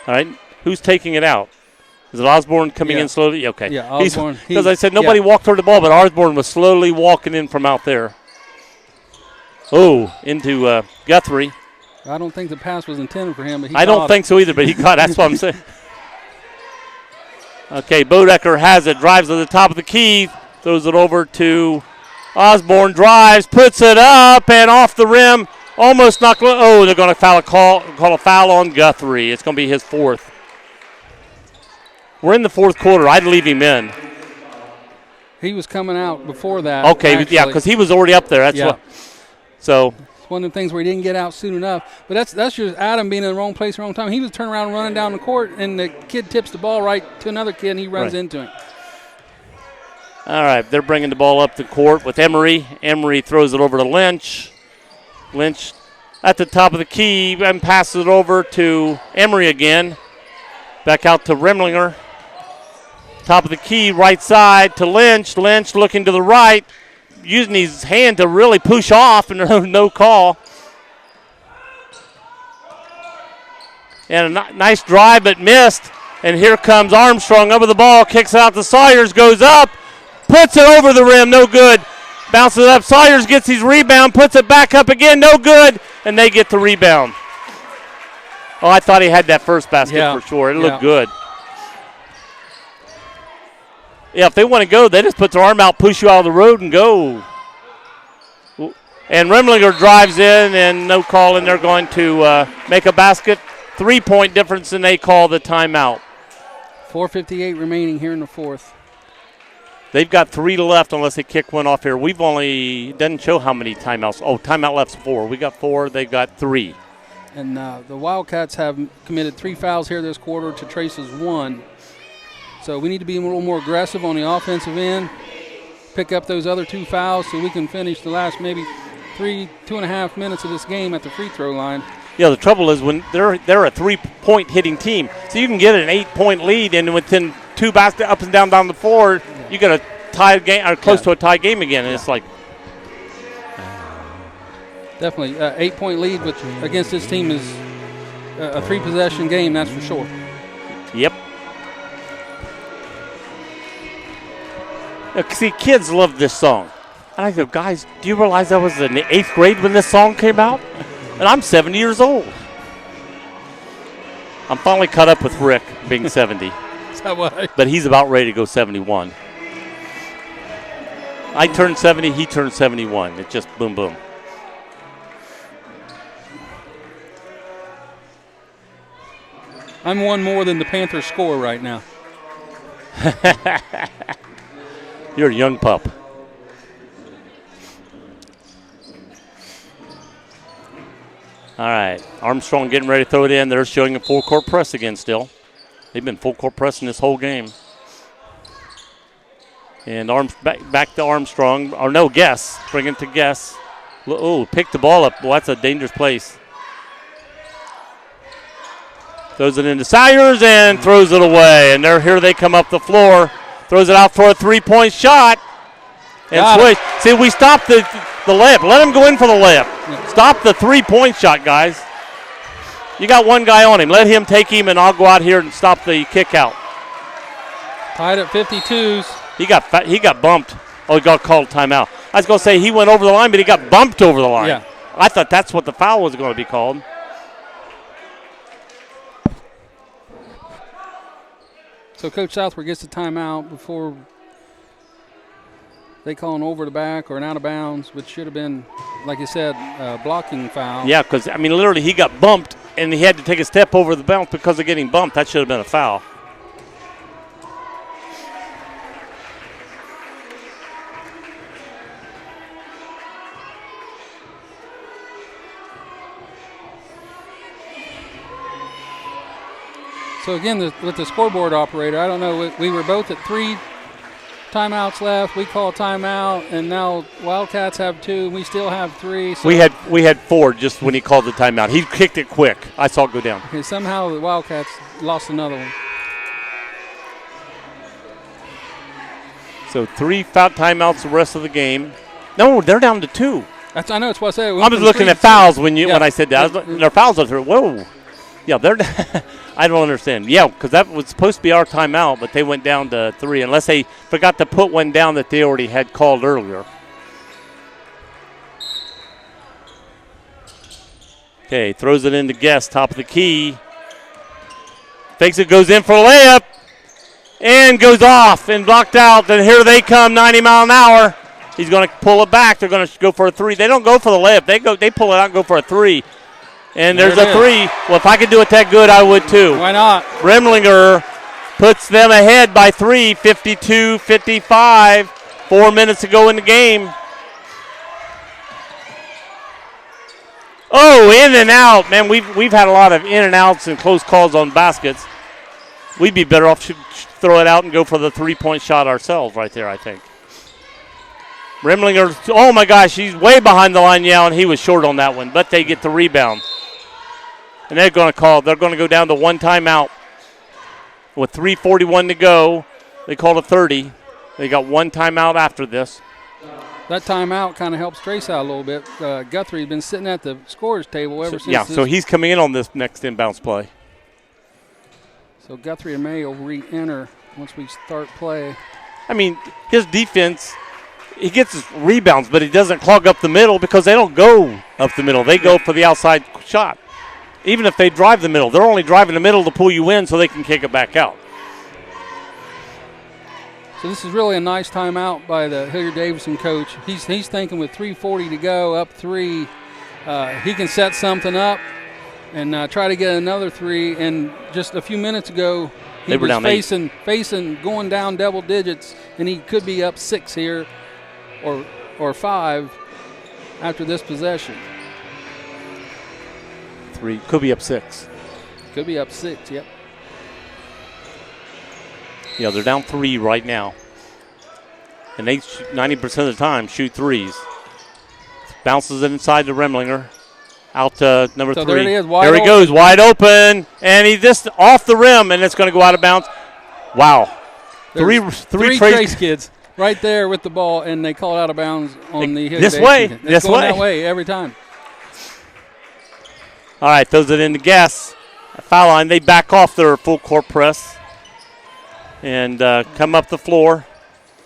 All right. Who's taking it out? Is it Osborne coming in slowly? Okay. Yeah, Osborne. Because I said nobody walked toward the ball, but Osborne was slowly walking in from out there. Oh, into Guthrie. I don't think the pass was intended for him, but I don't think so either, but he caught. That's what I'm saying. Okay, Bodecker has it, drives to the top of the key, throws it over to Osborne, drives, puts it up and off the rim, almost knocked. Oh, they're going to call a foul on Guthrie. It's going to be his fourth. We're in the fourth quarter. I'd leave him in. He was coming out before that. Okay, actually. Yeah, because he was already up there. That's what. So. One of the things where he didn't get out soon enough. But that's just Adam being in the wrong place, wrong time. He was turning around and running down the court, and the kid tips the ball right to another kid, and he runs into him. All right, they're bringing the ball up the court with Emery. Emery throws it over to Lynch. Lynch at the top of the key and passes it over to Emery again. Back out to Remlinger. Top of the key, right side to Lynch. Lynch looking to the right, using his hand to really push off, and no call. And a nice drive, but missed. And here comes Armstrong over the ball, kicks it out to Sawyers, goes up, puts it over the rim, no good. Bounces up, Sawyers gets his rebound, puts it back up again, no good, and they get the rebound. Oh, I thought he had that first basket for sure. It looked good. Yeah, if they want to go, they just put their arm out, push you out of the road, and go. And Remlinger drives in, and no call, and they're going to make a basket. 3-point difference, and they call the timeout. 4:58 remaining here in the fourth. They've got 3 left unless they kick one off here. We've only, doesn't show how many timeouts. Oh, timeout left's 4. We got 4. They got 3. And the Wildcats have committed 3 fouls here this quarter to Trace's 1. So we need to be a little more aggressive on the offensive end, pick up those other 2 fouls so we can finish the last maybe 2.5 minutes of this game at the free throw line. Yeah, the trouble is when they're a 3-point hitting team, so you can get an 8-point lead, and within 2 baskets up and down the floor, you got a tie game or close to a tie game again, and it's like. Definitely, 8-point lead against this team is a 3-possession game, that's for sure. Yep. See, kids love this song. And I go, guys, do you realize I was in the 8th grade when this song came out? And I'm 70 years old. I'm finally caught up with Rick being 70. Is that why? But he's about ready to go 71. I turned 70, he turned 71. It's just boom, boom. I'm one more than the Panthers score right now. You're a young pup. All right, Armstrong getting ready to throw it in. They're showing a full court press again still. They've been full court pressing this whole game. And back to Armstrong. Or no, Guess. Bring it to Guess. Oh, pick the ball up. Well, that's a dangerous place. Throws it into Sayers and throws it away. And here they come up the floor. Throws it out for a three-point shot. And switch. See, we stopped the layup. Let him go in for the layup. Yeah. Stop the three-point shot, guys. You got one guy on him. Let him take him, and I'll go out here and stop the kick out. Tied at 52s. He got bumped. Oh, he got called timeout. I was going to say he went over the line, but he got bumped over the line. Yeah. I thought that's what the foul was going to be called. So Coach Southworth gets the timeout before they call an over the back or an out of bounds, which should have been, like you said, a blocking foul. Yeah, because, I mean, literally he got bumped, and he had to take a step over the bounce because of getting bumped. That should have been a foul. So, again, with the scoreboard operator, I don't know, we were both at 3 timeouts left. We call timeout, and now Wildcats have 2. We still have 3. So we had 4 just when he called the timeout. He kicked it quick. I saw it go down. Okay, somehow the Wildcats lost another one. So 3 foul timeouts the rest of the game. No, they're down to 2. I know, it's what I said. I was looking at fouls when I said that. Their fouls are through. Whoa. Yeah, they're. I don't understand. Yeah, because that was supposed to be our timeout, but they went down to 3, unless they forgot to put one down that they already had called earlier. Okay, throws it into Guest, top of the key. Fakes it, goes in for a layup, and goes off and blocked out. Then here they come, 90 mile an hour. He's going to pull it back. They're going to go for a 3. They don't go for the layup. They pull it out and go for a 3. And there's a 3. Well, if I could do it that good, I would too. Why not? Remlinger puts them ahead by 3, 52-55. 4 minutes to go in the game. Oh, in and out. Man, we've had a lot of in and outs and close calls on baskets. We'd be better off to throw it out and go for the 3-point shot ourselves right there, I think. Remlinger, oh my gosh, he's way behind the line, yeah, and he was short on that one, but they get the rebound. And they're going to go down to 1 timeout with 3:41 to go. They called a 30. They got 1 timeout after this. That timeout kind of helps Trace out a little bit. Guthrie's been sitting at the scorer's table ever since. Yeah, so he's coming in on this next inbounds play. So Guthrie and May will re-enter once we start play. I mean, his defense, he gets his rebounds, but he doesn't clog up the middle because they don't go up the middle. They go for the outside shot. Even if they drive the middle, they're only driving the middle to pull you in so they can kick it back out. So this is really a nice timeout by the Hilliard Davidson coach. He's thinking with 3:40 to go, up 3, he can set something up and try to get another 3. And just a few minutes ago, he was facing going down double digits, and he could be up 6 here or 5 after this possession. 3, could be up 6. Could be up 6, yep. Yeah, they're down 3 right now. And they, 90% of the time, shoot 3s. Bounces it inside to Remlinger. Out to number 3. There it is, there he goes, wide open. And he just off the rim, and it's going to go out of bounds. Wow. Three Trace kids right there with the ball, and they call it out of bounds on the Hilliard. This way. It's going that way every time. All right, throws it into Guess. Foul line, they back off their full court press and come up the floor.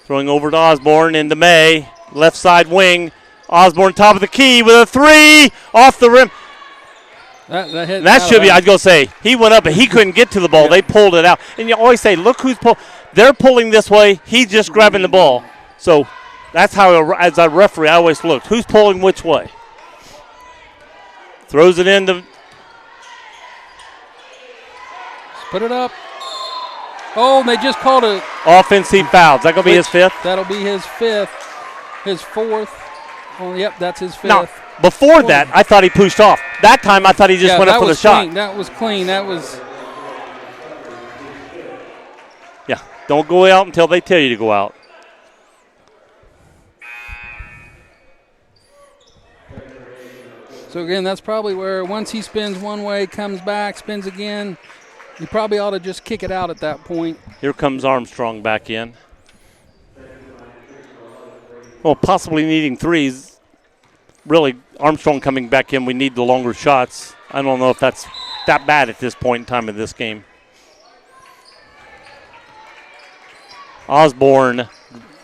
Throwing over to Osborne into May. Left side wing. Osborne top of the key with a 3 off the rim. That should be, I was going to say, he went up, but he couldn't get to the ball. Yeah. They pulled it out. And you always say, look who's pulling. They're pulling this way. He's just grabbing the ball. So that's how, as a referee, I always looked. Who's pulling which way? Throws it into. Put it up. Oh, and they just called it. Offensive foul. Is that going to be his 5th? That'll be his 5th. His 4th. Oh, yep, that's his 5th. Now, before that, I thought he pushed off. That time I thought he just went up for the shot. That was clean. That was. Yeah, don't go out until they tell you to go out. So, again, that's probably where once he spins one way, comes back, spins again, you probably ought to just kick it out at that point. Here comes Armstrong back in. Well, possibly needing threes. Really, Armstrong coming back in, we need the longer shots. I don't know if that's that bad at this point in time in this game. Osborne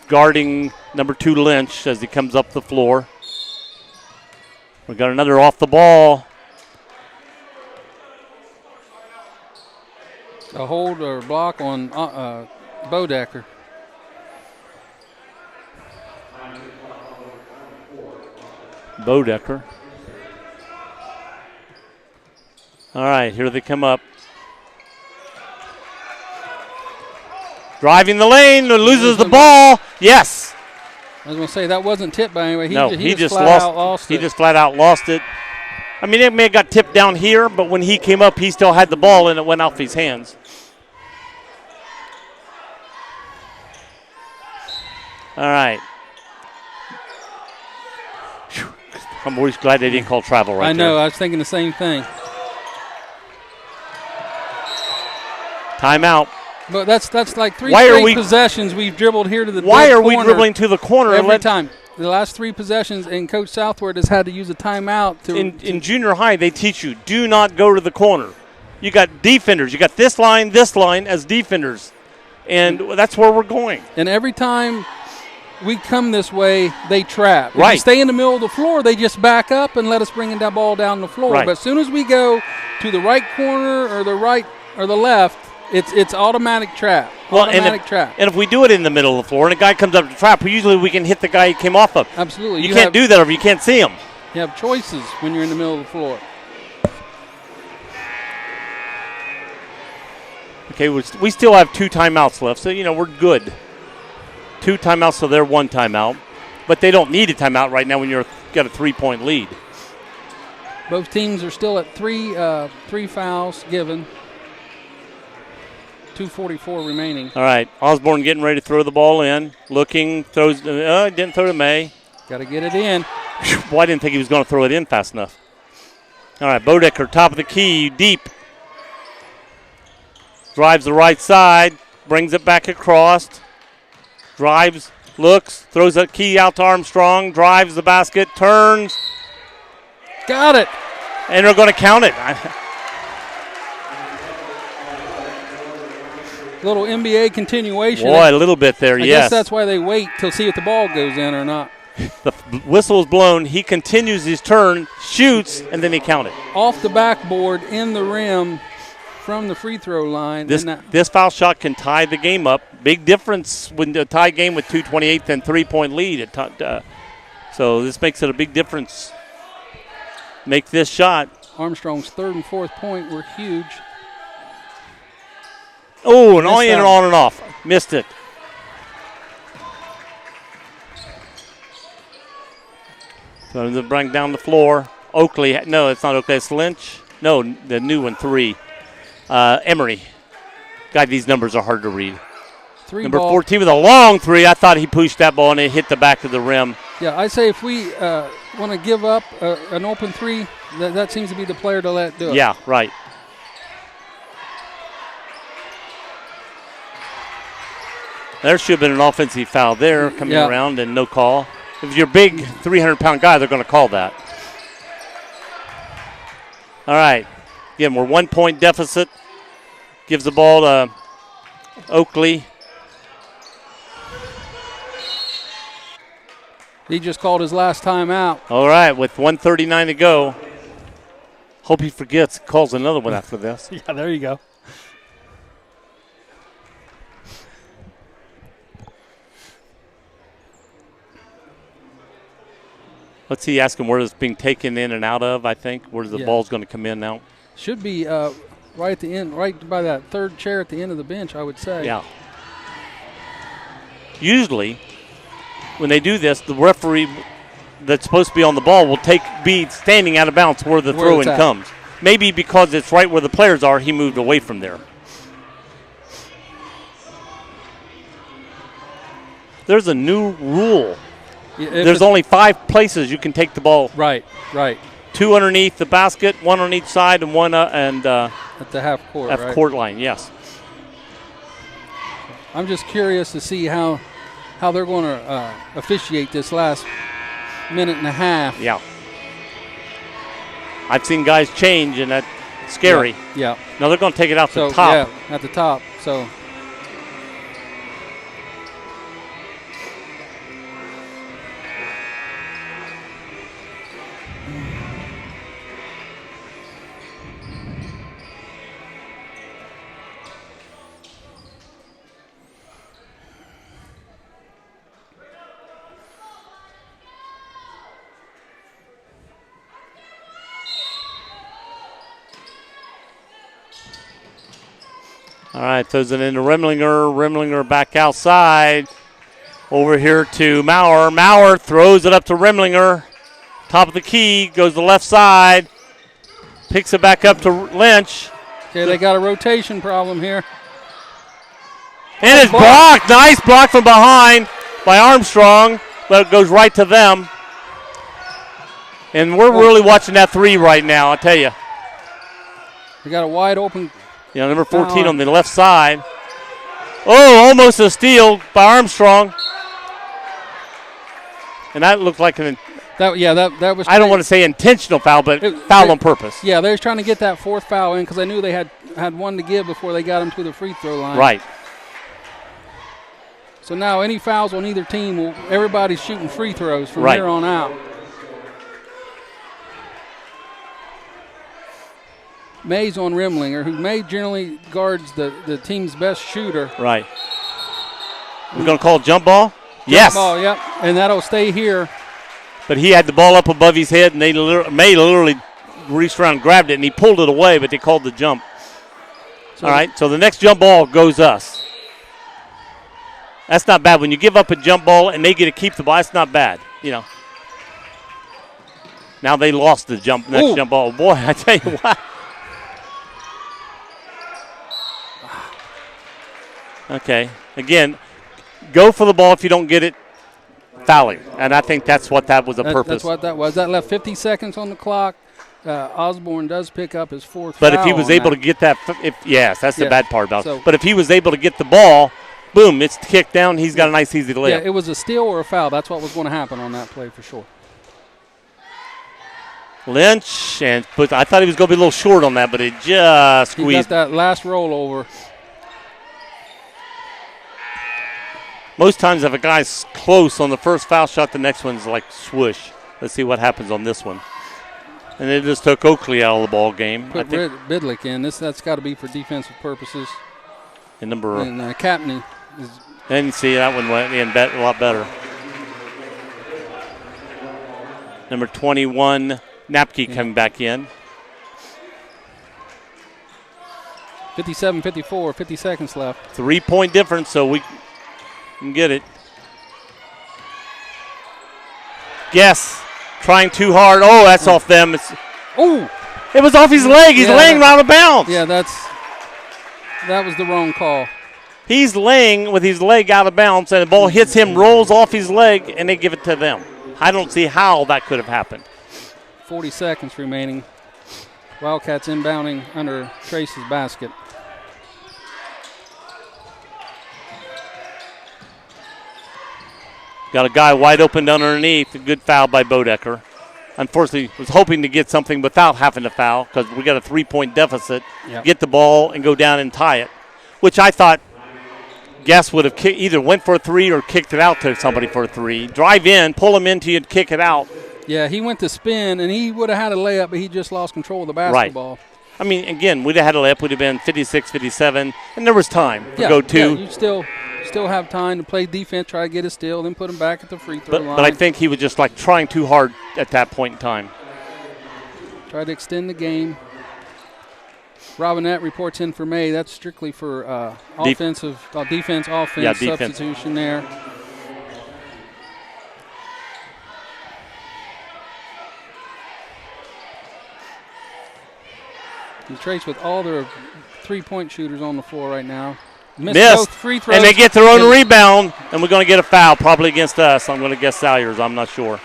guarding number 2 Lynch as he comes up the floor. We got another off the ball. A hold or block on Bodecker. Bodecker. All right, here they come up. Driving the lane, loses the ball. Yes. I was going to say, that wasn't tipped by anybody. He just lost it. He just flat out lost it. I mean, it may have got tipped down here, but when he came up, he still had the ball, and it went off his hands. All right. Whew. I'm always glad they didn't call travel right there. I know. I was thinking the same thing. Timeout. But that's like three straight possessions we've dribbled here to the corner. Why are we dribbling to the corner? Every time. The last 3 possessions, and Coach Southward has had to use a timeout. In junior high, they teach you, do not go to the corner. You got defenders. You got this line as defenders. And that's where we're going. And every time we come this way, they trap. Right. If we stay in the middle of the floor, they just back up and let us bring that ball down the floor. Right. But as soon as we go to the right corner or the right or the left, it's automatic trap. Trap. And if we do it in the middle of the floor and a guy comes up to trap, usually we can hit the guy he came off of. Absolutely. You can't do that if you can't see him. You have choices when you're in the middle of the floor. Okay, we still have 2 timeouts left, so, we're good. 2 timeouts, so they're 1 timeout. But they don't need a timeout right now when you've got a 3-point lead. Both teams are still at 3 fouls given. 2:44 remaining. All right, Osborne getting ready to throw the ball in. Looking, throws, didn't throw to May. Got to get it in. Boy, I didn't think he was going to throw it in fast enough. All right, Bodecker, top of the key, deep. Drives the right side, brings it back across. Drives, looks, throws that key out to Armstrong, drives the basket, turns. Got it. And they're going to count it. Little NBA continuation. Boy, a little bit there, I guess that's why they wait to see if the ball goes in or not. The whistle is blown. He continues his turn, shoots, and then he counted. Off the backboard, in the rim, from the free throw line. This foul shot can tie the game up. Big difference when the tie game with 2:28 and 3-point lead. So this makes it a big difference. Make this shot. Armstrong's 3rd and 4th point were huge. Oh, and on and off. Missed it. So they bring down the floor. Oakley. No, it's not Oakley. It's Lynch. No, the new one, 3. Emery. God, these numbers are hard to read. Number 14 with a long 3. I thought he pushed that ball and it hit the back of the rim. Yeah, I say if we want to give up an open 3, that seems to be the player to let do it. Yeah, right. There should have been an offensive foul there coming around and no call. If you're a big 300-pound guy, they're going to call that. All right. Again, we're 1-point deficit. Gives the ball to Oakley. He just called his last time out. All right, with 1:39 to go. Hope he forgets. Calls another one after this. Yeah, there you go. Let's see, ask him where it's being taken in and out of, I think. Where the ball's going to come in now. Should be right at the end, right by that 3rd chair at the end of the bench, I would say. Yeah. Usually, when they do this, the referee that's supposed to be on the ball will be standing out of bounds where the throw-in comes. Maybe because it's right where the players are, he moved away from there. There's a new rule. There's only 5 places you can take the ball. Right. 2 underneath the basket, 1 on each side, and 1 at the half court. Court line. Yes. I'm just curious to see how they're going to officiate this last minute and a half. Yeah. I've seen guys change, and that's scary. Yeah. Now they're going to take it out the top. Yeah, at the top. So. All right, throws it into Rimlinger. Rimlinger back outside. Over here to Maurer. Maurer throws it up to Rimlinger. Top of the key, goes to the left side. Picks it back up to Lynch. Okay, they got a rotation problem here. And it's blocked. Nice block from behind by Armstrong, but it goes right to them. And we're really watching that 3 right now, I tell you. We got a wide open. Number 14 on the left side. Oh, almost a steal by Armstrong. And that looked like that was. I don't want to say intentional foul, but foul on purpose. Yeah, they was trying to get that 4th foul in because they knew they had 1 to give before they got him to the free throw line. Right. So now any fouls on either team, everybody's shooting free throws from here on out. Mays on Rimlinger, who May generally guards the team's best shooter. Right. We're going to call jump ball? Yes. Jump ball, yep. And that'll stay here. But he had the ball up above his head, and May literally reached around and grabbed it, and he pulled it away, but they called the jump. All right, so the next jump ball goes us. That's not bad. When you give up a jump ball and they get to keep the ball, that's not bad, Now they lost the next jump ball. Boy, I tell you what. Okay, again, go for the ball. If you don't get it, fouling. And I think that's what that was purpose. That's what that was. That left 50 seconds on the clock. Osborne does pick up his 4th But foul if he was able to get that, that's the bad part about it. But if he was able to get the ball, boom, it's kicked down. He's got a nice, easy layup. Yeah, it was a steal or a foul. That's what was going to happen on that play for sure. Lynch, but I thought he was going to be a little short on that, but it just squeezed. He got that last rollover. Most times if a guy's close on the first foul shot, the next one's like swoosh. Let's see what happens on this one. And it just took Oakley out of the ball game. Put Bidlick in. That's got to be for defensive purposes. And Capney is. And you see that one went in a lot better. Number 21, Napke coming back in. 57-54, 50 seconds left. 3-point difference, so we can get it. Guess. Trying too hard. Oh, that's off them. It was off his leg. He's laying out of bounds. Yeah, that was the wrong call. He's laying with his leg out of bounds, and the ball hits him, rolls off his leg, and they give it to them. I don't see how that could have happened. 40 seconds remaining. Wildcats inbounding under Trace's basket. Got a guy wide open underneath. A good foul by Bodecker. Unfortunately, was hoping to get something without having to foul because we got a 3-point deficit. Yep. Get the ball and go down and tie it, which I thought Guess would have either went for a 3 or kicked it out to somebody for a 3. Drive in, pull him into you, and kick it out. Yeah, he went to spin, and he would have had a layup, but he just lost control of the basketball. Right. I mean, again, we'd have had a layup. Would have been 56, 57, and there was time to go to. Yeah, you still have time to play defense, try to get a steal, then put him back at the free throw line. But I think he was just like trying too hard at that point in time. Try to extend the game. Robinette reports in for May. That's strictly for defense, substitution there. And Trace with all their three-point shooters on the floor right now. Missed. Both free throws. And they get their own rebound, and we're going to get a foul, probably against us. I'm going to guess Salyers. I'm not sure.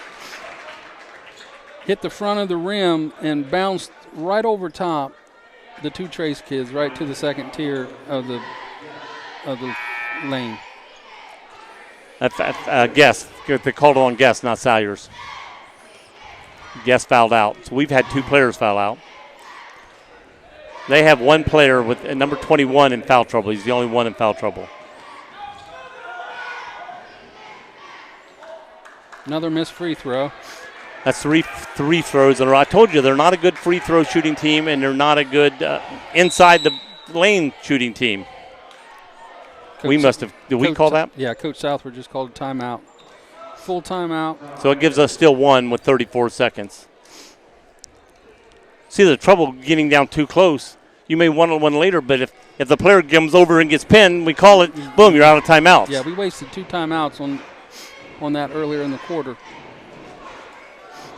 Hit the front of the rim and bounced right over top the two Trace kids, right to the second tier of the lane. Guess. They called it on Guess, not Salyers. Guess fouled out. So we've had two players foul out. They have one player with number 21 in foul trouble. He's the only one in foul trouble. Another missed free throw. That's three throws in a row. I told you they're not a good free throw shooting team, and they're not a good inside the lane shooting team. We must have. Did we call that? Yeah, Coach Southward just called a timeout. Full timeout. So it gives us still one with 34 seconds. See the trouble getting down too close. You may want one later, but if the player comes over and gets pinned, we call it, boom, you're out of timeouts. Yeah, we wasted 2 timeouts on that earlier in the quarter.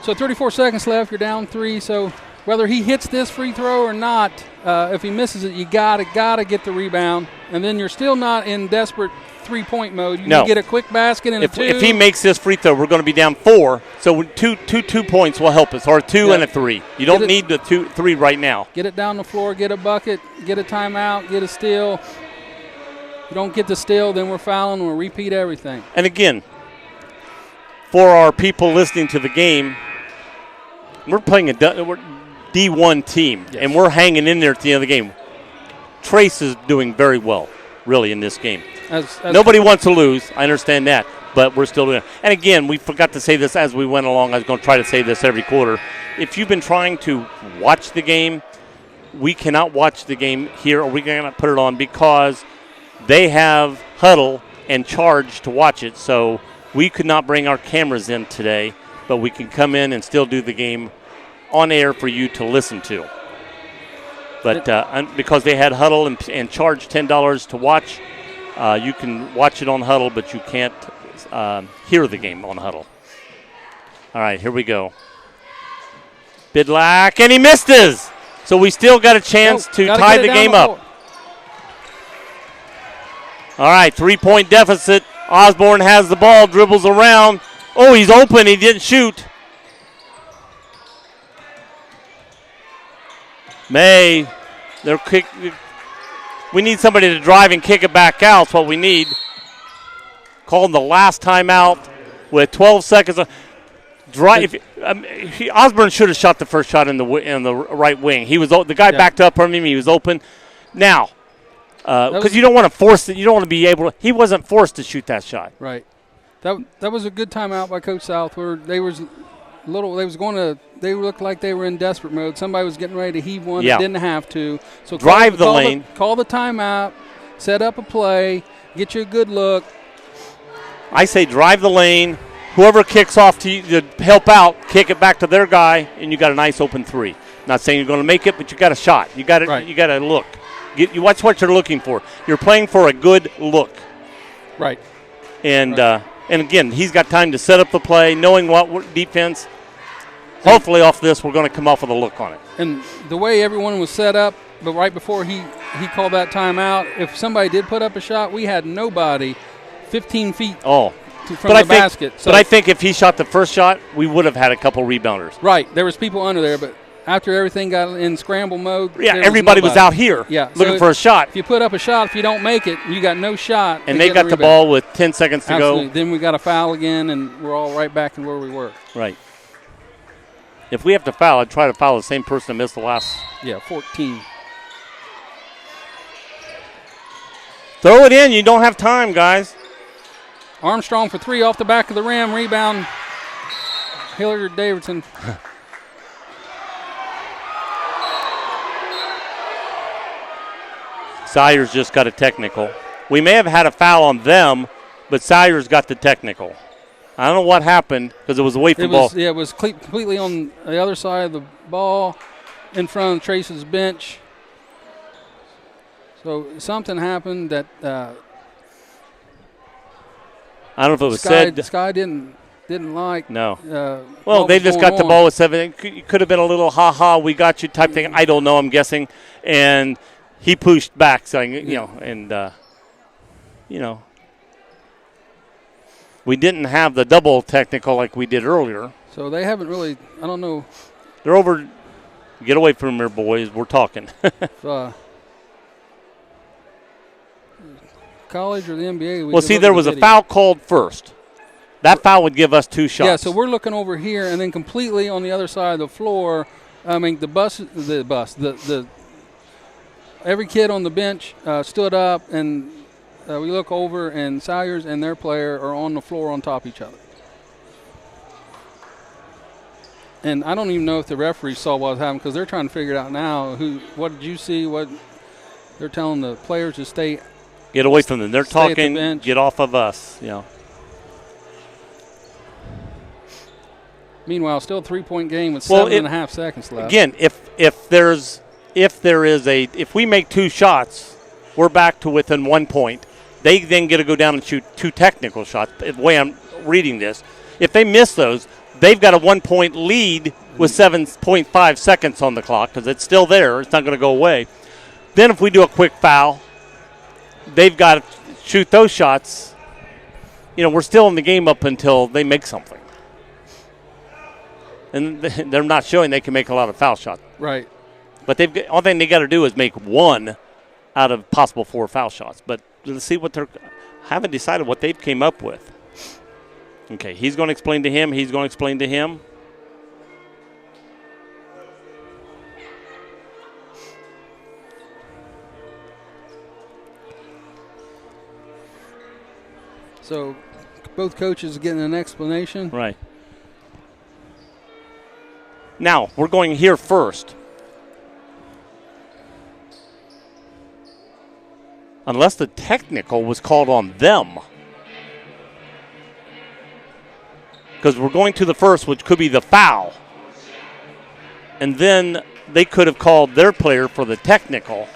So 34 seconds left, you're down 3. So whether he hits this free throw or not, if he misses it, you gotta get the rebound. And then you're still not in desperate three-point mode. You can get a quick basket and a 2. If he makes this free throw, we're going to be down 4. So two points will help us, or 2 and a 3. You don't need the 3 right now. Get it down the floor, get a bucket, get a timeout, get a steal. If you don't get the steal, then we're fouling. We'll repeat everything. And again, for our people listening to the game, we're playing a D1 team, and we're hanging in there at the end of the game. Trace is doing very well, really, in this game. As Nobody wants to lose. I understand that, but we're still doing it. And again, we forgot to say this as we went along. I was going to try to say this every quarter. If you've been trying to watch the game, we cannot watch the game here, or we cannot put it on because they have huddle and charge to watch it. So we could not bring our cameras in today, but we can come in and still do the game on air for you to listen to. But because they had huddle and charge $10 to watch, you can watch it on huddle, but you can't hear the game on huddle. All right, here we go. Bidlack, and he missed his. So we still got a chance to tie the game up. All right, 3-point deficit. Osborne has the ball, dribbles around. Oh, he's open. He didn't shoot. May, we need somebody to drive and kick it back out. That's what we need. Called the last timeout with 12 seconds. Osborne should have shot the first shot in the right wing. He was the guy backed up from him. He was open. Now, because you don't want to force it. You don't want to be able to. He wasn't forced to shoot that shot. Right. That was a good timeout by Coach Southward. They looked like they were in desperate mode. Somebody was getting ready to heave one. They didn't have to. So drive the lane. Call the timeout. Set up a play. Get you a good look. I say drive the lane. Whoever kicks off to help out, kick it back to their guy, and you got a nice open 3. Not saying you're going to make it, but you got a shot. You got to. You got to look. You watch what you're looking for. You're playing for a good look. Right. And again, he's got time to set up the play, knowing what defense. Hopefully off this, we're going to come off with a look on it. And the way everyone was set up, but right before he called that timeout, if somebody did put up a shot, we had nobody 15 feet from the basket. But I think if he shot the first shot, we would have had a couple rebounders. Right. There was people under there, but after everything got in scramble mode, everybody was out here looking for a shot. If you put up a shot, if you don't make it, you got no shot. And they got the ball with 10 seconds to go. Then we got a foul again, and we're all right back in where we were. Right. If we have to foul, I'd try to foul the same person that missed the last. 14. Throw it in. You don't have time, guys. Armstrong for 3 off the back of the rim. Rebound. Hilliard Davidson. Salyers just got a technical. We may have had a foul on them, but Salyers got the technical. I don't know what happened because it was away from the ball. Yeah, it was completely on the other side of the ball in front of Trace's bench. So something happened that I don't know if it was said. Sky didn't. didn't like. No. Well, they just got the ball with 7. It could have been a little ha-ha, we got you type thing. I don't know, I'm guessing. And he pushed back, saying, we didn't have the double technical like we did earlier. So they haven't really, I don't know. They're over. Get away from here, boys. We're talking. College or the NBA. Well, see, there was a foul called first. That foul would give us 2 shots. Yeah, so we're looking over here, and then completely on the other side of the floor. I mean, every kid on the bench stood up, and we look over, and Salyers and their player are on the floor on top of each other. And I don't even know if the referees saw what was happening because they're trying to figure it out now. What did you see? What they're telling the players to stay. Get away from them. They're talking. The get off of us. Meanwhile, still a 3-point game with 7.5 seconds left. Again, if we make 2 shots, we're back to within 1 point. They then get to go down and shoot 2 technical shots. The way I'm reading this, if they miss those, they've got a 1-point lead with 7.5 seconds on the clock because it's still there. It's not going to go away. Then if we do a quick foul, they've got to shoot those shots. We're still in the game up until they make something. And they're not showing they can make a lot of foul shots. Right. But all thing they got to do is make 1 out of possible 4 foul shots. But let's see what haven't decided what they've came up with. Okay, he's going to explain to him. He's going to explain to him. So both coaches are getting an explanation. Right. Now, we're going here first. Unless the technical was called on them. Because we're going to the first, which could be the foul. And then they could have called their player for the technical.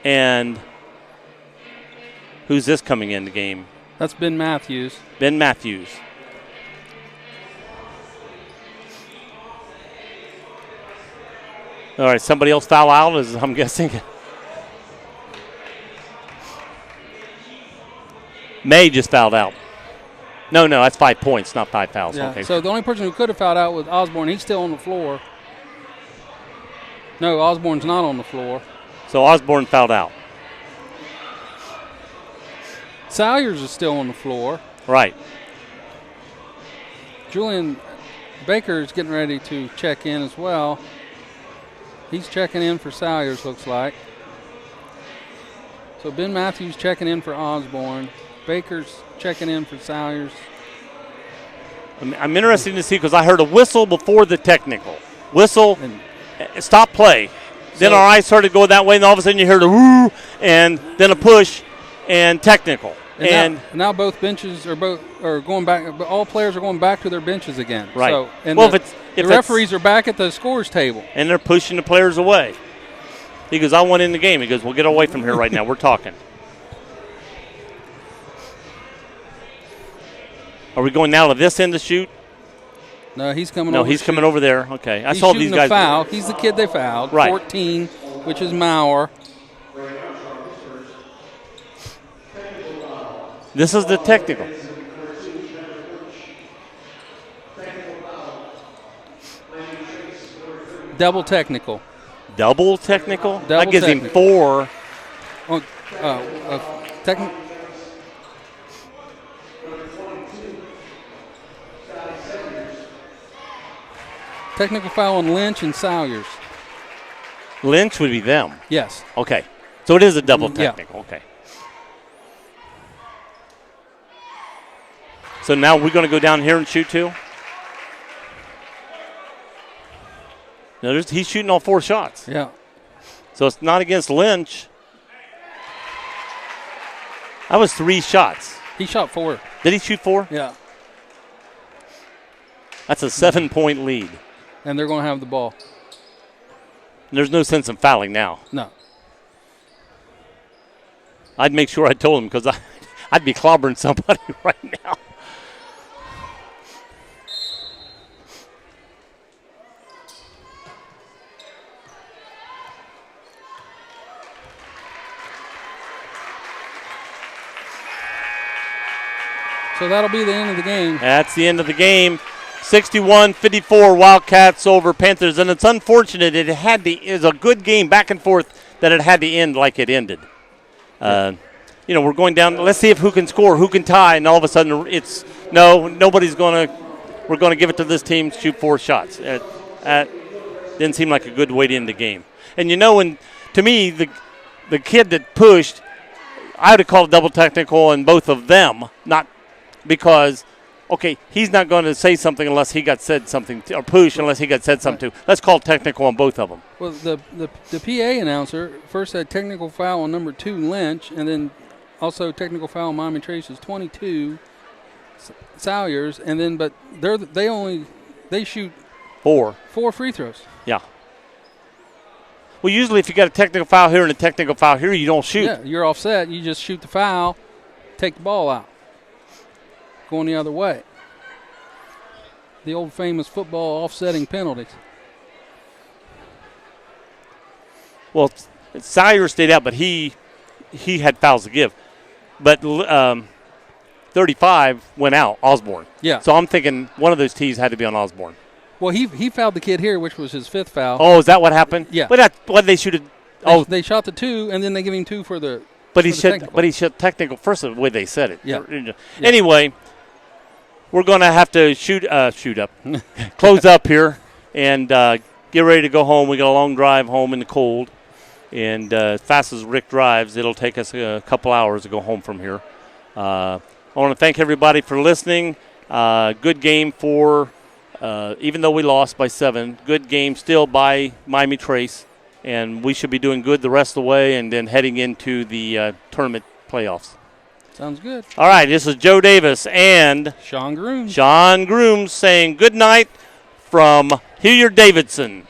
And who's this coming in the game? That's Ben Matthews. Ben Matthews. All right, somebody else foul out, as I'm guessing. May just fouled out. No, that's 5 points, not 5 fouls. Yeah. Okay. So the only person who could have fouled out was Osborne. He's still on the floor. No, Osborne's not on the floor. So Osborne fouled out. Salyers is still on the floor. Right. Julian Baker is getting ready to check in as well. He's checking in for Salyers, looks like. So Ben Matthews checking in for Osborne. Baker's checking in for Salyers. I'm interested to see because I heard a whistle before the technical. Whistle, stop play. Then our eyes started going that way, and all of a sudden you heard a woo, and then a push, and technical. And now both benches are going back. But all players are going back to their benches again. Right. So, and the referees are back at the scores table. And they're pushing the players away. He goes, I want in the game. He goes, we'll get away from here right now. We're talking. Are we going now to this end to shoot? No, he's coming. No, he's coming over there. Okay, I he's saw these guys. Foul. He's the kid they fouled. Right. 14, which is Maurer. This is the technical. Double technical. Double technical? Double that gives technical. him 4. Technical foul on Lynch and Salyers. Lynch would be them. Yes. Okay. So it is a double technical. Yeah. Okay. So now we're going to go down here and shoot too? No, he's shooting all 4 shots. Yeah. So it's not against Lynch. That was 3 shots. He shot 4. Did he shoot 4? Yeah. That's a 7-point lead. And they're going to have the ball. There's no sense in fouling now. No. I'd make sure I told him because I'd be clobbering somebody right now. So that'll be the end of the game. That's the end of the game. 61-54 Wildcats over Panthers, and it's unfortunate it was a good game back and forth that it had to end like it ended. We're going down. Let's see who can score, who can tie, and all of a sudden nobody's going to. We're going to give it to this team, shoot 4 shots. Didn't seem like a good way to end the game. And to me, the kid that pushed, I would have called double technical on both of them, not because. Okay, he's not going to say something unless he got said something, or push unless he got said something to. Let's call technical on both of them. Well, the PA announcer first said technical foul on number 2, Lynch, and then also technical foul on Miami Trace's 22, Salyers, and then but they shoot 4 free throws. Yeah. Well, usually if you got a technical foul here and a technical foul here, you don't shoot. Yeah, you're offset. You just shoot the foul, take the ball out. Going the other way. The old famous football offsetting penalties. Well, Sire stayed out, but he had fouls to give. But 35 went out, Osborne. Yeah. So I'm thinking one of those tees had to be on Osborne. Well, he fouled the kid here, which was his 5th foul. Oh, is that what happened? Yeah. But what they shoot? They shot the 2, and then they give him 2 for the. But he shot technical first. The way they said it. Yeah. Anyway. We're going to have to close up here, and get ready to go home. We got a long drive home in the cold, and as fast as Rick drives, it'll take us a couple hours to go home from here. I want to thank everybody for listening. Good game even though we lost by 7, good game still by Miami Trace, and we should be doing good the rest of the way and then heading into the tournament playoffs. Sounds good. All right, this is Joe Davis and Sean Grooms saying good night from Hilliard Davidson.